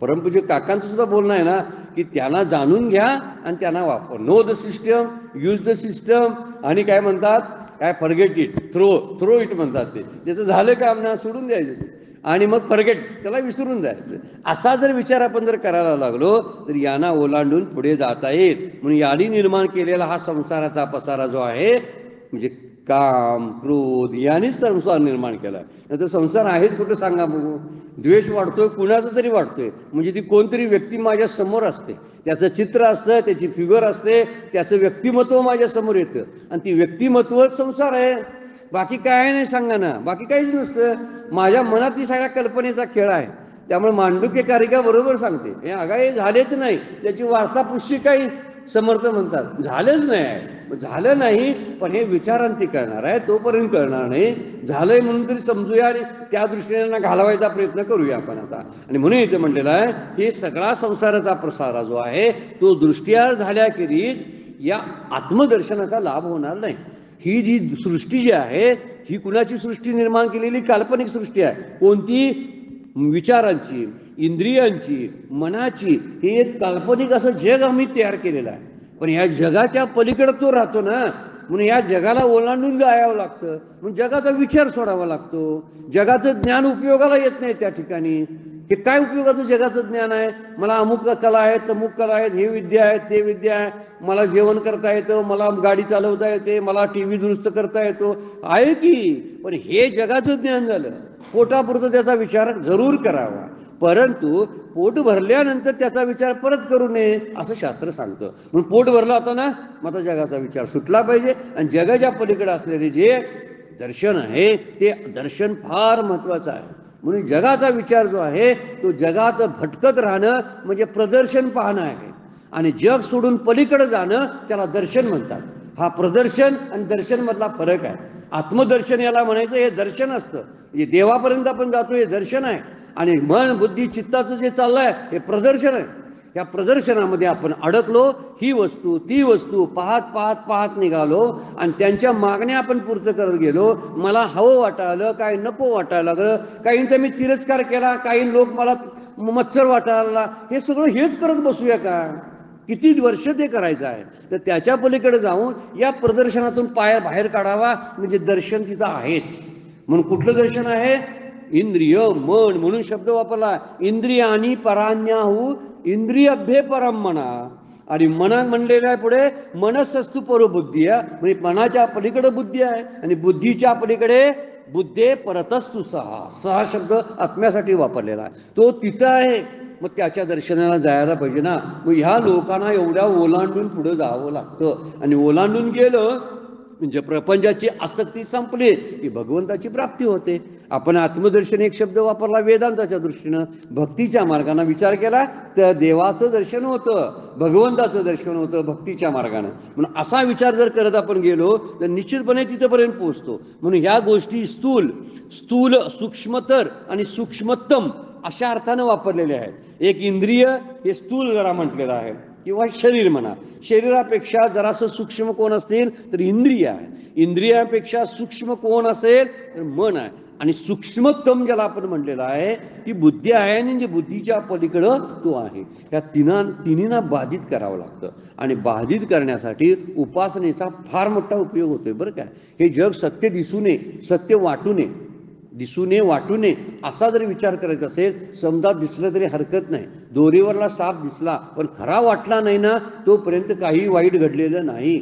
परमपूज्य काकांचं सुद्धा बोलणं आहे ना की त्यांना जाणून घ्या आणि त्यांना वापर. Know the system, use the system. आणि काय म्हणतात, काय फॉरगेट इट, थ्रो इट म्हणतात. ते त्याचं झालं का आम्हाला सोडून द्यायचं आणि मग फॉरगेट, त्याला विसरून जायचं. असा जर विचार आपण जर करायला लागलो तर यांना ओलांडून पुढे जाता येईल. म्हणून याने निर्माण केलेला हा संसाराचा पसारा जो आहे म्हणजे काम क्रोध यानेच संसार निर्माण केला. नाही तर संसार आहेच कुठं सांगा बघू. द्वेष वाढतोय, कुणाचा तरी वाढतोय, म्हणजे ती कोणतरी व्यक्ती माझ्या समोर असते, त्याचं चित्र असतं, त्याची फिगर असते, त्याचं व्यक्तिमत्व माझ्या समोर येतं आणि ती व्यक्तिमत्वच संसार आहे. बाकी काय नाही सांगा ना, बाकी काहीच नसतं. माझ्या मनात ती सगळ्या कल्पनेचा खेळ आहे. त्यामुळे मांडुक्य कारिका बरोबर सांगते, हे अगाय झालेच नाही, त्याची वार्ता पुष्टी काही समर्थ म्हणतात झालंच नाही. झालं नाही पण हे विचारांती करणार आहे, तोपर्यंत करणार नाही. झालंय म्हणून तरी समजूया आणि त्या दृष्टीने घालवायचा प्रयत्न करूया आपण आता. आणि म्हणून इथे म्हटलेलं आहे हे सगळा संसाराचा प्रसारा जो आहे तो दृष्टीआड झाल्याखेरीज या आत्मदर्शनाचा लाभ होणार नाही. ही जी सृष्टी जी आहे ही कुणाची सृष्टी निर्माण केलेली काल्पनिक सृष्टी आहे. कोणती? विचारांची, इंद्रियांची, मनाची. हे एक काल्पनिक असं जग आम्ही तयार केलेलं आहे. पण या जगाच्या पलीकडे तो राहतो ना, म्हणून या जगाला ओलांडून जायला लागतं. म्हणून जगाचा विचार सोडावा लागतो. जगाचं ज्ञान उपयोगाला येत नाही त्या ठिकाणी. हे काय उपयोगाचं जगाचं ज्ञान आहे? मला अमुक कला आहेत, तमुक कला आहेत, हे विद्या आहेत, ते विद्या आहे, मला जेवण करता येतं, मला गाडी चालवता येते, मला टीव्ही दुरुस्त करता येतो, आहे की. पण हे जगाचं ज्ञान झालं. पोटापुरतं त्याचा विचार जरूर करावा. परंतु पोट भरल्यानंतर त्याचा विचार परत करू नये असं शास्त्र सांगतं. म्हणून पोट भरलं होतं ना, मग आता जगाचा विचार सुटला पाहिजे. आणि जगाच्या पलीकडे असलेले जे दर्शन आहे ते दर्शन फार महत्वाचं आहे. म्हणून जगाचा विचार जो आहे तो जगात भटकत राहणं म्हणजे प्रदर्शन पाहणं आहे. आणि जग सोडून पलीकडे जाणं त्याला दर्शन म्हणतात. हा प्रदर्शन आणि दर्शन मधला फरक आहे. आत्मदर्शन याला म्हणायचं, हे दर्शन असतं. म्हणजे देवापर्यंत आपण जातो हे दर्शन आहे. आणि मन बुद्धी चित्ताचं जे चाललंय हे प्रदर्शन आहे. या प्रदर्शनामध्ये आपण अडकलो. ही वस्तू ती वस्तू पाहत पाहत पाहत निघालो आणि त्यांच्या मागण्या आपण पूर्ण करत गेलो. मला हवं वाटायला, काही नको वाटायला लागलं, काहींचा मी तिरस्कार केला, काही लोक मला मत्सर वाटायला. हे सगळं हेच करत बसूया का? किती वर्ष ते करायचं आहे? तर त्याच्या पलीकडे जाऊन या प्रदर्शनातून पाय बाहेर काढावा म्हणजे दर्शन तिथं आहेच. म्हणून कुठलं दर्शन आहे? इंद्रिय मन म्हणून शब्द वापरला. इंद्रियानी परान्याहू इंद्रियभ्ये परम मना. आणि मना म्हणलेल्या पुढे मनसस्तु परोबुद्धी आहे. म्हणजे मनाच्या पलीकडे बुद्धी आहे आणि बुद्धीच्या पलीकडे बुद्धे परतस्तु सहा. सहा शब्द आत्म्यासाठी वापरलेला आहे. तो तिथं आहे. मग त्याच्या दर्शनाला जायला पाहिजे ना. मग ह्या लोकांना एवढ्या ओलांडून पुढे जावं लागतं. आणि ओलांडून गेलं म्हणजे प्रपंचाची आसक्ती संपली की भगवंताची प्राप्ती होते. आपण आत्मदर्शन एक शब्द वापरला वेदांताच्या दृष्टीनं. भक्तीच्या मार्गाने विचार केला तर देवाचं दर्शन होतं, भगवंताचं दर्शन होतं भक्तीच्या मार्गानं. म्हणून असा विचार जर करत आपण गेलो तर निश्चितपणे तिथपर्यंत पोहोचतो. म्हणून ह्या गोष्टी स्थूल सूक्ष्मतर आणि सूक्ष्मतम अशा अर्थानं वापरलेल्या आहेत. एक इंद्रिय हे स्थूल जरा म्हटलेलं आहे किंवा शरीर म्हणा. शरीरापेक्षा जरासं सूक्ष्म कोण असतील तर इंद्रिय आहे. इंद्रियापेक्षा सूक्ष्म कोण असेल तर मन आहे. आणि सूक्ष्मतम ज्याला आपण म्हटलेलं आहे ती बुद्धी आहे. आणि बुद्धीच्या पलीकडं तो आहे. या तिन्हींना बाधित करावं लागतं. आणि बाधित करण्यासाठी उपासनेचा फार मोठा उपयोग होतोय बरं काय. हे जग सत्य दिसू नये, सत्य वाटू नये, दिसू नये वाटू नये असा जर विचार करायचा असेल, समजा दिसलं तरी हरकत नाही. दोरीवरला साप दिसला पण खरा वाटला नाही ना, तोपर्यंत काही वाईट घडलेलं नाही.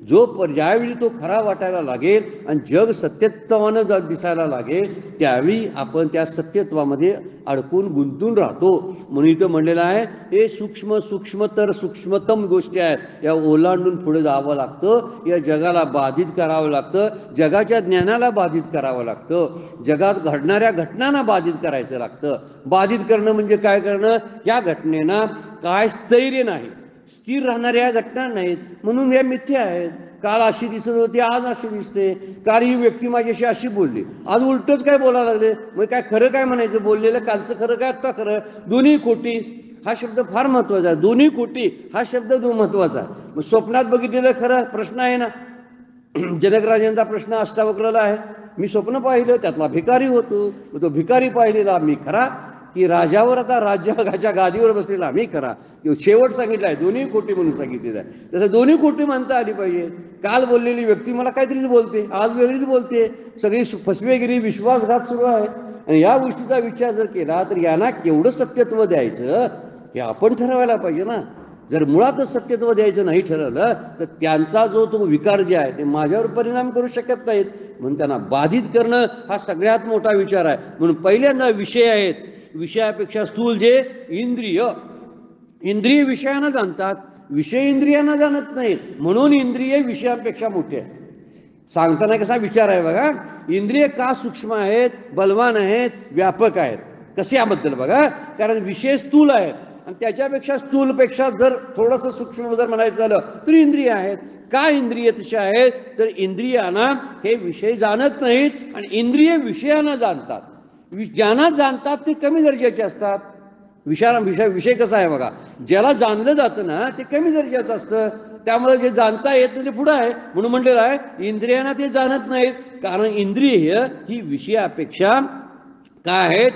ज्यावेळी तो खरा वाटायला लागेल आणि जग सत्यत्वानं दिसायला लागेल त्यावेळी आपण त्या सत्यत्वामध्ये अडकून गुंतून राहतो. म्हणून इथं म्हणलेलं आहे हे सूक्ष्मतर सूक्ष्मतम गोष्टी आहेत. या ओलांडून पुढे जावं लागतं. या जगाला बाधित करावं लागतं. जगाच्या ज्ञानाला बाधित करावं लागतं. जगात घडणाऱ्या घटनांना बाधित करायचं लागतं. बाधित करणं म्हणजे काय करणं? या घटनेना काय स्थैर्य नाही, स्थिर राहणाऱ्या घटना नाहीत म्हणून या मिथ्या आहेत. काल अशी दिसत होती आज अशी दिसते. काल ही व्यक्ती माझ्याशी अशी बोलली, आज उलटच काय बोलायला लागले. मग काय खरं काय म्हणायचं? बोललेलं कालचं खरं काय आत्ता खरं? दोन्ही खोटी हा शब्द फार महत्वाचा आहे. दोन्ही खोटी हा शब्द महत्वाचा आहे. मग स्वप्नात बघितलेलं खरं प्रश्न आहे ना. जनकराजांचा प्रश्न अष्टावक्रला आहे. मी स्वप्न पाहिलं त्यातला भिकारी होतो. तो भिकारी पाहिलेला मी खरा की राजावर आता राज्याच्या गादीवर बसलेला मी खरा? शेवट सांगितला आहे दोन्ही खोटी म्हणून सांगितलेलं आहे. तसं दोन्ही खोटी मानता आली पाहिजे. काल बोललेली व्यक्ती मला काहीतरीच बोलते, आज वेगळीच बोलते. सगळी फसवेगिरी विश्वासघात सुरू आहे. आणि या गोष्टीचा विचार जर केला तर यांना केवढं सत्यत्व द्यायचं हे आपण ठरवायला पाहिजे ना. जर मुळातच सत्यत्व द्यायचं नाही ठरवलं तर त्यांचा जो तो विकार जे आहे ते माझ्यावर परिणाम करू शकत नाहीत. म्हणून त्यांना बाधित करणं हा सगळ्यात मोठा विचार आहे. म्हणून पहिल्यांदा विषय आहेत. विषयापेक्षा स्थूल जे इंद्रिय, इंद्रिय विषयानं जाणतात, विषय इंद्रियांना जाणत नाहीत. म्हणून इंद्रिय विषयापेक्षा मोठे आहे. सांगताना कसा विचार आहे बघा. इंद्रिय का सूक्ष्म आहेत, बलवान आहेत, व्यापक आहेत कशाबद्दल बघा. कारण विषय स्थूल आहेत आणि त्याच्यापेक्षा स्थूलपेक्षा जर थोडंसं सूक्ष्म जर म्हणायचं झालं तर इंद्रिय आहेत. का इंद्रिय तसे आहेत तर इंद्रियांना हे विषय जाणत नाहीत आणि इंद्रिय विषयानं जाणतात. ज्यांना जाणतात ते कमी दर्जाचे असतात. विषय कसा आहे बघा. ज्याला जाणलं जातं ना ते कमी दर्जाचं असतं. त्यामुळे जे जाणता येत नाही ते पुढं आहे. म्हणून म्हटलेलं आहे इंद्रियांना ते जाणत नाहीत. कारण इंद्रिय ही विषयापेक्षा काय आहेत,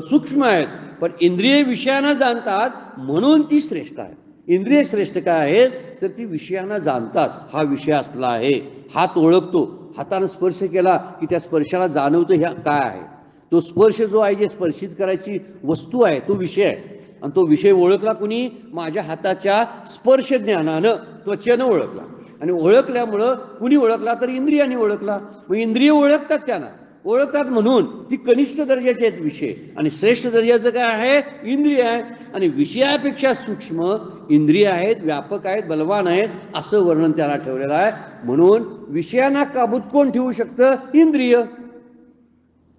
सूक्ष्म आहेत. पण इंद्रिय विषयांना जाणतात म्हणून ती श्रेष्ठ आहे. इंद्रिय श्रेष्ठ काय आहेत तर ती विषयांना जाणतात. हा विषय असला आहे, हात ओळखतो, हाताने स्पर्श केला की त्या स्पर्शाला जाणवतं ह्या काय आहे. तो स्पर्श जो आहे जे स्पर्शित करायची वस्तू आहे तो विषय आहे. आणि तो विषय ओळखला कुणी? माझ्या हाताच्या स्पर्श ज्ञानानं, त्वचेनं ओळखला. आणि ओळखल्यामुळं कुणी ओळखला तर इंद्रियाने ओळखला. मग इंद्रिय ओळखतात त्यांना. ओळखतात म्हणून ती कनिष्ठ दर्जाचे आहेत विषय, आणि श्रेष्ठ दर्जाचं काय आहे? इंद्रिय आहे. आणि विषयापेक्षा सूक्ष्म इंद्रिय आहेत, व्यापक आहेत, बलवान आहेत, असं वर्णन त्याला ठेवलेलं आहे. म्हणून विषयांना काबूत कोण ठेवू शकतं? इंद्रिय.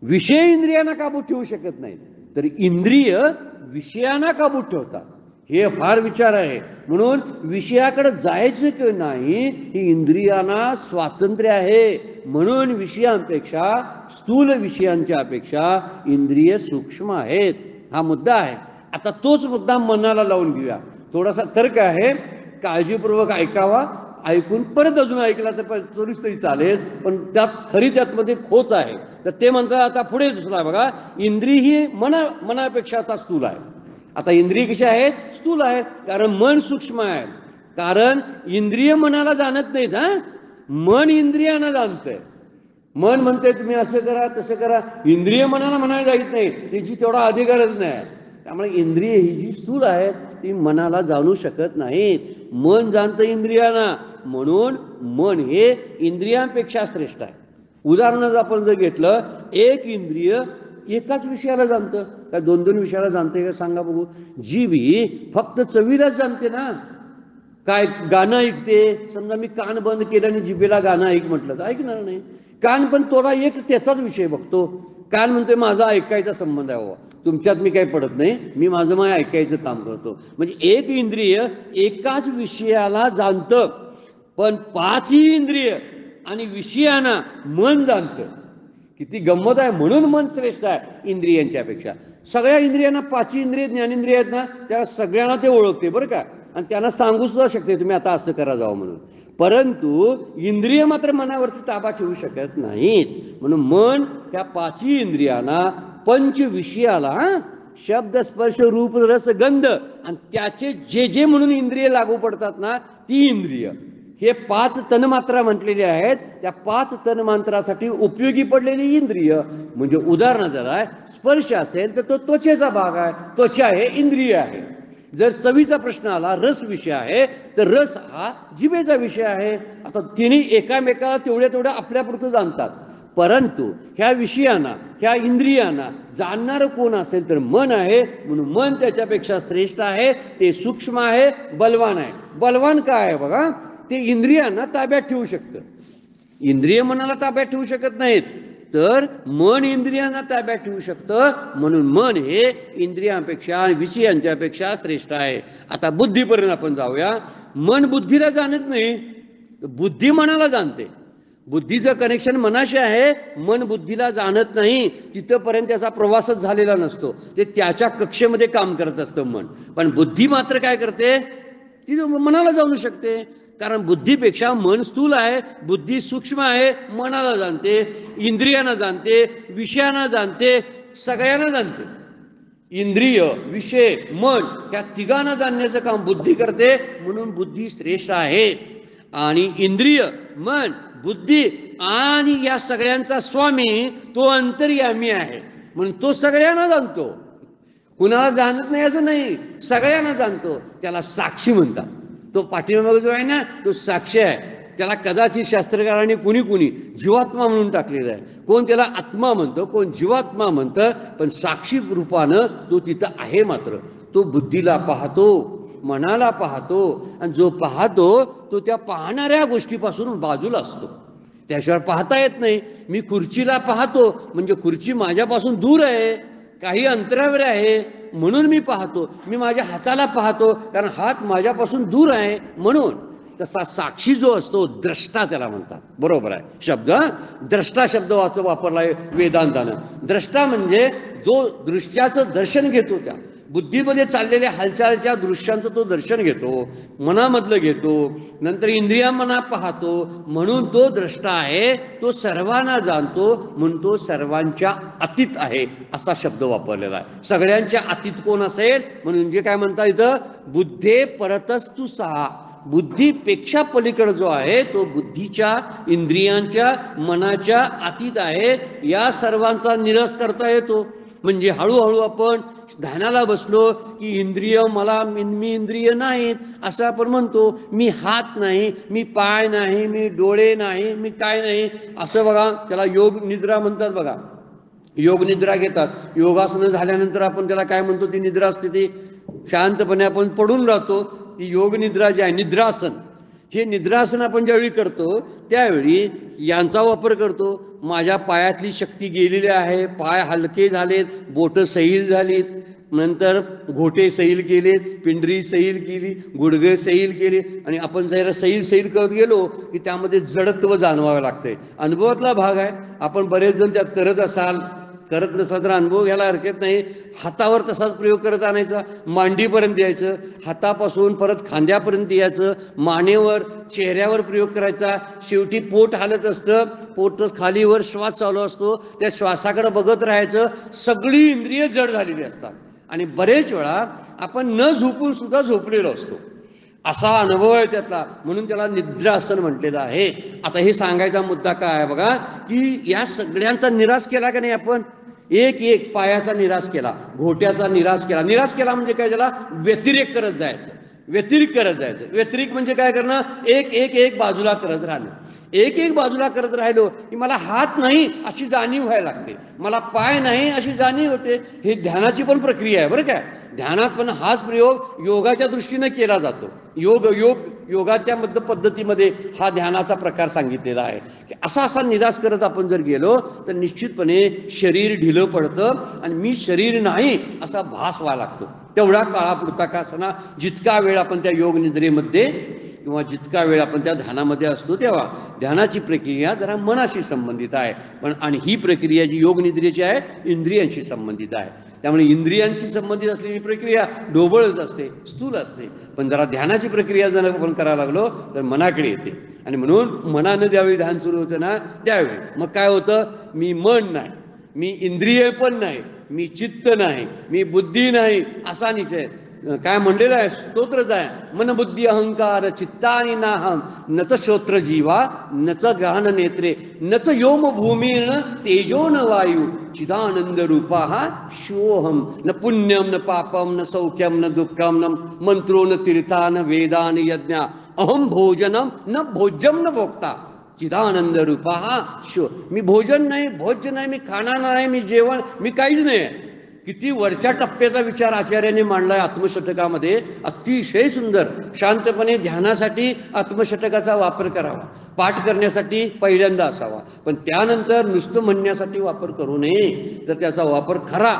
विषय इंद्रियांना काबूत ठेवू शकत नाहीत, तर इंद्रिय विषयांना काबूत ठेवतात. हे फार विचार आहे. म्हणून विषयाकडे जायचं की नाही ही इंद्रियांना स्वातंत्र्य आहे. म्हणून विषयांपेक्षा, स्थूल विषयांच्या अपेक्षा इंद्रिय सूक्ष्म आहेत. हा मुद्दा आहे. आता तोच मुद्दा मनाला लावून घेऊया. थोडासा तर्क आहे, काळजीपूर्वक ऐकावा. ऐकून परत अजून ऐकला तर तरी चालेल, पण त्यात खरी त्यातमध्ये खोच आहे. तर ते म्हणतात, आता पुढे दुसरा बघा, इंद्रिय ही मनापेक्षा आता स्थूल आहे. आता इंद्रिय कशी आहेत? स्थूल आहेत, कारण मन सूक्ष्म आहे. कारण इंद्रिय मनाला जाणत नाहीत. मन इंद्रियांना जाणतंय. मन म्हणते तुम्ही असं करा तसं करा, इंद्रिय मनाला म्हणायला जात नाही, त्याची तेवढा अधिकारच नाही. त्यामुळे इंद्रिय ही जी स्थूल आहेत ती मनाला जाणू शकत नाहीत. मन जाणतं इंद्रियांना, म्हणून मन हे इंद्रियांपेक्षा श्रेष्ठ आहे. उदाहरणच आपण जर घेतलं, एक इंद्रिय एकाच विषयाला जाणतं काय? दोन दोन विषयाला जाणते का? सांगा बघू. जीवी फक्त चवीलाच जाणते ना. काय गाणं ऐकते, समजा मी कान बंद केलं आणि जिभेला गाणं ऐक म्हटलं तर ऐकणार नाही. कान पण थोडा एक त्याचाच विषय बघतो. कान म्हणतोय माझा ऐकायचा संबंध आहे, तुमच्यात मी काही पडत नाही, मी माझं माझं ऐकायचं काम करतो. म्हणजे एक इंद्रिय एकाच विषयाला जाणतं, पण पाचही इंद्रिय आणि विषयांना मन जाणतं. किती गंमत आहे. म्हणून मन श्रेष्ठ आहे इंद्रियांच्या पेक्षा. सगळ्या इंद्रियांना, पाचही इंद्रिय ज्ञानेंद्रिय आहेत ना, त्या सगळ्यांना ते ओळखते बरं का, आणि त्यांना सांगू सुद्धा शकते तुम्ही आता असं करा जावं म्हणून. परंतु इंद्रिय मात्र मनावरती ताबा ठेवू शकत नाहीत. म्हणून मन त्या पाचही इंद्रियांना, पंच विषयाला, शब्द स्पर्श रूप रस गंध, आणि त्याचे जे जे म्हणून इंद्रिय लागू पडतात ना, ती इंद्रिय हे पाच तन्मात्रा म्हटलेले आहेत. त्या पाच तन्मात्रासाठी उपयोगी पडलेली इंद्रिय. म्हणजे उदाहरण जर आहे, स्पर्श असेल तर तो त्वचेचा भाग आहे, त्वचा हे इंद्रिय आहे. जर चवीचा प्रश्न आला, रस विषय आहे, तर रस हा जिभेचा विषय आहे. आता तिन्ही एकामेकाला तेवढ्या तेवढ्या आपल्यापुरतं जाणतात. परंतु ह्या विषयांना, ह्या इंद्रियांना जाणणारं कोण असेल तर मन आहे. म्हणून मन त्याच्यापेक्षा श्रेष्ठ आहे. ते सूक्ष्म आहे, बलवान आहे. बलवान काय आहे बघा, ते इंद्रियांना ताब्यात ठेवू शकतं. इंद्रिय मनाला ताब्यात ठेवू शकत नाहीत, तर मन इंद्रियांना ताब्यात ठेवू शकतं. म्हणून मन हे इंद्रियांपेक्षा, विषयांच्यापेक्षा श्रेष्ठ आहे. आता बुद्धीपर्यंत आपण जाऊया. मन बुद्धीला जाणत नाही, बुद्धी मनाला जाणते. बुद्धीचं कनेक्शन मनाशी आहे, मन बुद्धीला जाणत नाही. तिथंपर्यंत त्याचा प्रवासच झालेला नसतो, ते त्याच्या कक्षेमध्ये काम करत असतं मन. पण बुद्धी मात्र काय करते, ती मनाला जाणू शकते. कारण बुद्धीपेक्षा मन स्थूल आहे, बुद्धी सूक्ष्म आहे, मनाला जाणते, इंद्रियांना जाणते, विषयांना जाणते, सगळ्यांना जाणते. इंद्रिय, विषय, मन ह्या तिघांना जाणण्याचं काम बुद्धी करते. म्हणून बुद्धी श्रेष्ठ आहे. आणि इंद्रिय, मन, बुद्धी आणि या सगळ्यांचा स्वामी तो अंतर्यामी आहे. म्हणून तो सगळ्यांना जाणतो, कुणाला जाणत नाही असं नाही, सगळ्यांना जाणतो. त्याला साक्षी म्हणतात. तो पाठीमागे जो आहे ना, तो साक्षी आहे. त्याला कदाचित शास्त्रकारांनी कुणी जीवात्मा म्हणून टाकलेला आहे. कोण त्याला आत्मा म्हणतं, कोण जीवात्मा म्हणतं, पण साक्षी रूपानं तो तिथं आहे. मात्र तो बुद्धीला पाहतो, मनाला पाहतो, आणि जो पाहतो तो त्या पाहणाऱ्या गोष्टीपासून बाजूला असतो, त्याशिवाय पाहता येत नाही. मी खुर्चीला पाहतो म्हणजे खुर्ची माझ्यापासून दूर आहे, काही अंतरावर आहे, म्हणून मी पाहतो. मी माझ्या हाताला पाहतो कारण हात माझ्यापासून दूर आहे म्हणून. तसा साक्षी जो असतो, द्रष्टा त्याला म्हणतात. बरोबर आहे शब्द, द्रष्टा शब्द वापरला आहे वेदांतानं. द्रष्टा म्हणजे जो दृश्याचं दर्शन घेतो, त्या बुद्धीमध्ये चाललेल्या हालचालच्या दृश्यांचं तो दर्शन घेतो, मनामधलं घेतो, नंतर इंद्रिया मना पाहतो, म्हणून तो द्रष्टा आहे. तो सर्वांना जाणतो, म्हणून तो सर्वांच्या अतीत आहे असा शब्द वापरलेला आहे. सगळ्यांच्या अतीत कोण असेल म्हणून जे काय म्हणतात इथं, बुद्धे परतस्तु सहा, बुद्धीपेक्षा पलीकडे जो आहे तो बुद्धीच्या, इंद्रियांच्या, मनाच्या अतीत आहे. या सर्वांचा निरस करता येतो. म्हणजे हळूहळू आपण ध्यानाला बसलो की इंद्रिय मी इंद्रिय नाहीत असं आपण म्हणतो. मी हात नाही, मी पाय नाही, मी डोळे नाही, मी काय नाही असं बघा. त्याला योग निद्रा म्हणतात बघा. योग निद्रा घेतात. योगासनं झाल्यानंतर आपण त्याला काय म्हणतो, ती निद्रा असते ती शांतपणे आपण पडून राहतो. ती योग निद्रा जी आहे, निद्रासन, हे निद्रासन आपण ज्यावेळी करतो त्यावेळी यांचा वापर करतो. माझ्या पायातली शक्ती गेलेली आहे, पाय हलके झालेत, बोटं सैल झालीत, नंतर घोटे सैल केलेत, पिंडरी सैल केली, गुडघे सैल केले आणि आपण जरा सैल करत गेलो की त्यामध्ये जडत्व जाणवावं लागतंय. अनुभवातला भाग आहे. आपण बरेच जण त्यात करत असाल, करत नसला तर अनुभव घ्यायला हरकत नाही. हातावर तसाच प्रयोग करत आणायचा, मांडीपर्यंत यायचं, हातापासून परत खांद्यापर्यंत यायचं, मानेवर चेहऱ्यावर प्रयोग करायचा. शेवटी पोट हालत असतं, पोट खालीवर श्वास चालू असतो, त्या श्वासाकडे बघत राहायचं. सगळी इंद्रिय जड झालेली असतात आणि बरेच वेळा आपण न झोपून सुद्धा झोपलेलो असतो. असा अनुभव आहे त्यातला, म्हणून त्याला निद्रासन म्हटलेलं आहे. आता हे सांगायचा मुद्दा काय आहे बघा, की या सगळ्यांचा निराश केला का नाही आपण. एक एक पायाचा निराश केला, घोट्याचा निराश केला. निराश केला म्हणजे काय, त्याला व्यतिरेक करत जायचं, व्यतिरिक्त करत जायचं. व्यतिरिक्त म्हणजे काय करणं, एक एक एक बाजूला करत राहणं. एक एक बाजूला करत राहिलो की मला हात नाही अशी जाणीव व्हायला लागते, मला पाय नाही अशी जाणीव होते. हे ध्यानाची पण प्रक्रिया आहे बरं काय. ध्यानात पण हाच प्रयोग योगाच्या दृष्टीने केला जातो. योगाच्या पद्धतीमध्ये हा ध्यानाचा प्रकार सांगितलेला आहे की असा असा निराश करत आपण जर गेलो तर निश्चितपणे शरीर ढिलं पडतं आणि मी शरीर नाही असा भास व्हायला लागतो. तेवढा काळापुरता का असना, जितका वेळ आपण त्या योग निद्रेमध्ये किंवा जितका वेळ आपण त्या ध्यानामध्ये असतो तेव्हा. ध्यानाची प्रक्रिया जरा मनाशी संबंधित आहे, पण आणि ही प्रक्रिया जी योग निद्रेची आहे इंद्रियांशी संबंधित आहे. त्यामुळे इंद्रियांशी संबंधित असलेली प्रक्रिया ढोबळच असते, स्थूल असते. पण जरा ध्यानाची प्रक्रिया जर आपण करायला लागलो तर मनाकडे येते. आणि म्हणून मनानं ज्यावेळी ध्यान सुरू होतं ना त्यावेळी मग काय होतं, मी मन नाही, मी इंद्रिय पण नाही, मी चित्त नाही, मी बुद्धी नाही असा निश्चय. काय म्हणलेलं आहे, स्तोत्रच आहे, मन बुद्धी अहंकार चित्तानी नाहम नच श्रोत्र जीवा नच गान नेत्रे नच योम भूमीर्न तेजो न वायू चिदानंद रूपा शिवोहम न पुण्यम न पापम न सौख्यम न दुःखम न मंत्रो न तीर्था न वेदा न यज्ञ अहम भोजनम न भोज्यम न भोक्ता चिदानंद रूपा शिव. मी भोजन नाही, भोज्य नाही, मी खाणार नाही, मी जेवण, मी काहीच नाही. किती वरच्या टप्प्याचा विचार आचार्याने मांडलाय आत्मशतकामध्ये. अतिशय सुंदर. शांतपणे ध्यानासाठी आत्मशतकाचा वापर करावा, पाठ करण्यासाठी पहिल्यांदा असावा, पण त्यानंतर नुसतं म्हणण्यासाठी वापर करू नये. तर त्याचा वापर खरा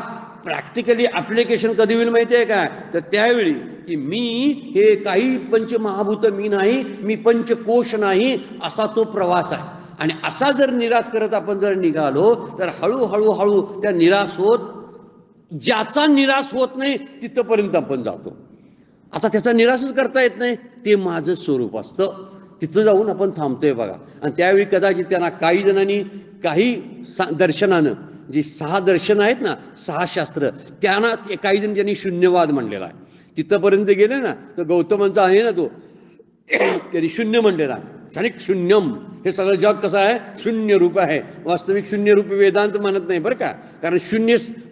प्रॅक्टिकली ॲप्लिकेशन कधी होईल माहिती आहे काय, तर त्यावेळी की मी हे काही पंचमहाभूत मी नाही, मी पंचकोश नाही असा तो प्रवास आहे. आणि असा जर निराश करत आपण जर निघालो तर हळूहळू त्या निराश होत, ज्याचा निराश होत नाही तिथपर्यंत आपण जातो. आता त्याचा निराशच करता येत नाही, ते माझं स्वरूप असतं. तिथं जाऊन आपण थांबतोय बघा. आणि त्यावेळी कदाचित त्यांना काही जणांनी काही दर्शनानं, जी 6 दर्शनं आहेत ना, 6 शास्त्र, त्यांना काही जण त्यांनी शून्यवाद म्हणलेला आहे. तिथंपर्यंत गेले ना तर गौतमांचा आहे ना तो, त्यांनी शून्य म्हणलेला आहे. क्षणिक शून्यम, हे सगळं जग कसं आहे, शून्य रूप आहे. वास्तविक शून्य रूप वेदांत म्हणत नाही बरं का, कारण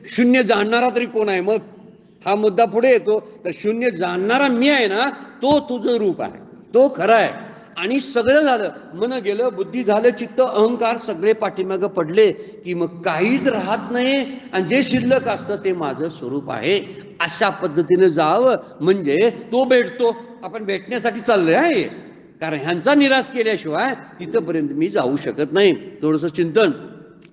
शून्य जाणणारा तरी कोण आहे. मग हा मुद्दा पुढे येतो. तर शून्य जाणणारा मी आहे ना, तो तुझं रूप आहे, तो खरा आहे. आणि सगळं झालं, मन गेलं, बुद्धी झालं, चित्त अहंकार सगळे पाठीमागं पडले की मग काहीच राहत नाही आणि जे शिल्लक असतं ते माझं स्वरूप आहे. अशा पद्धतीने जावं म्हणजे तो भेटतो. आपण भेटण्यासाठी चाललोय आहे, कारण ह्यांचा निराश केल्याशिवाय तिथंपर्यंत मी जाऊ शकत नाही. थोडंसं चिंतन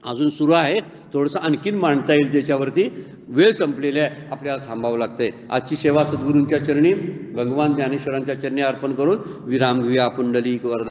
अजून सुरू आहे, थोडंसं आणखीन मांडता येईल त्याच्यावरती. वेळ संपलेली आहे, आपल्याला थांबावं लागतंय. आजची सेवा सद्गुरूंच्या चरणी, भगवान ज्ञानेश्वरांच्या चरणी अर्पण करून विराम घेऊया. पुंडलिक वरदा.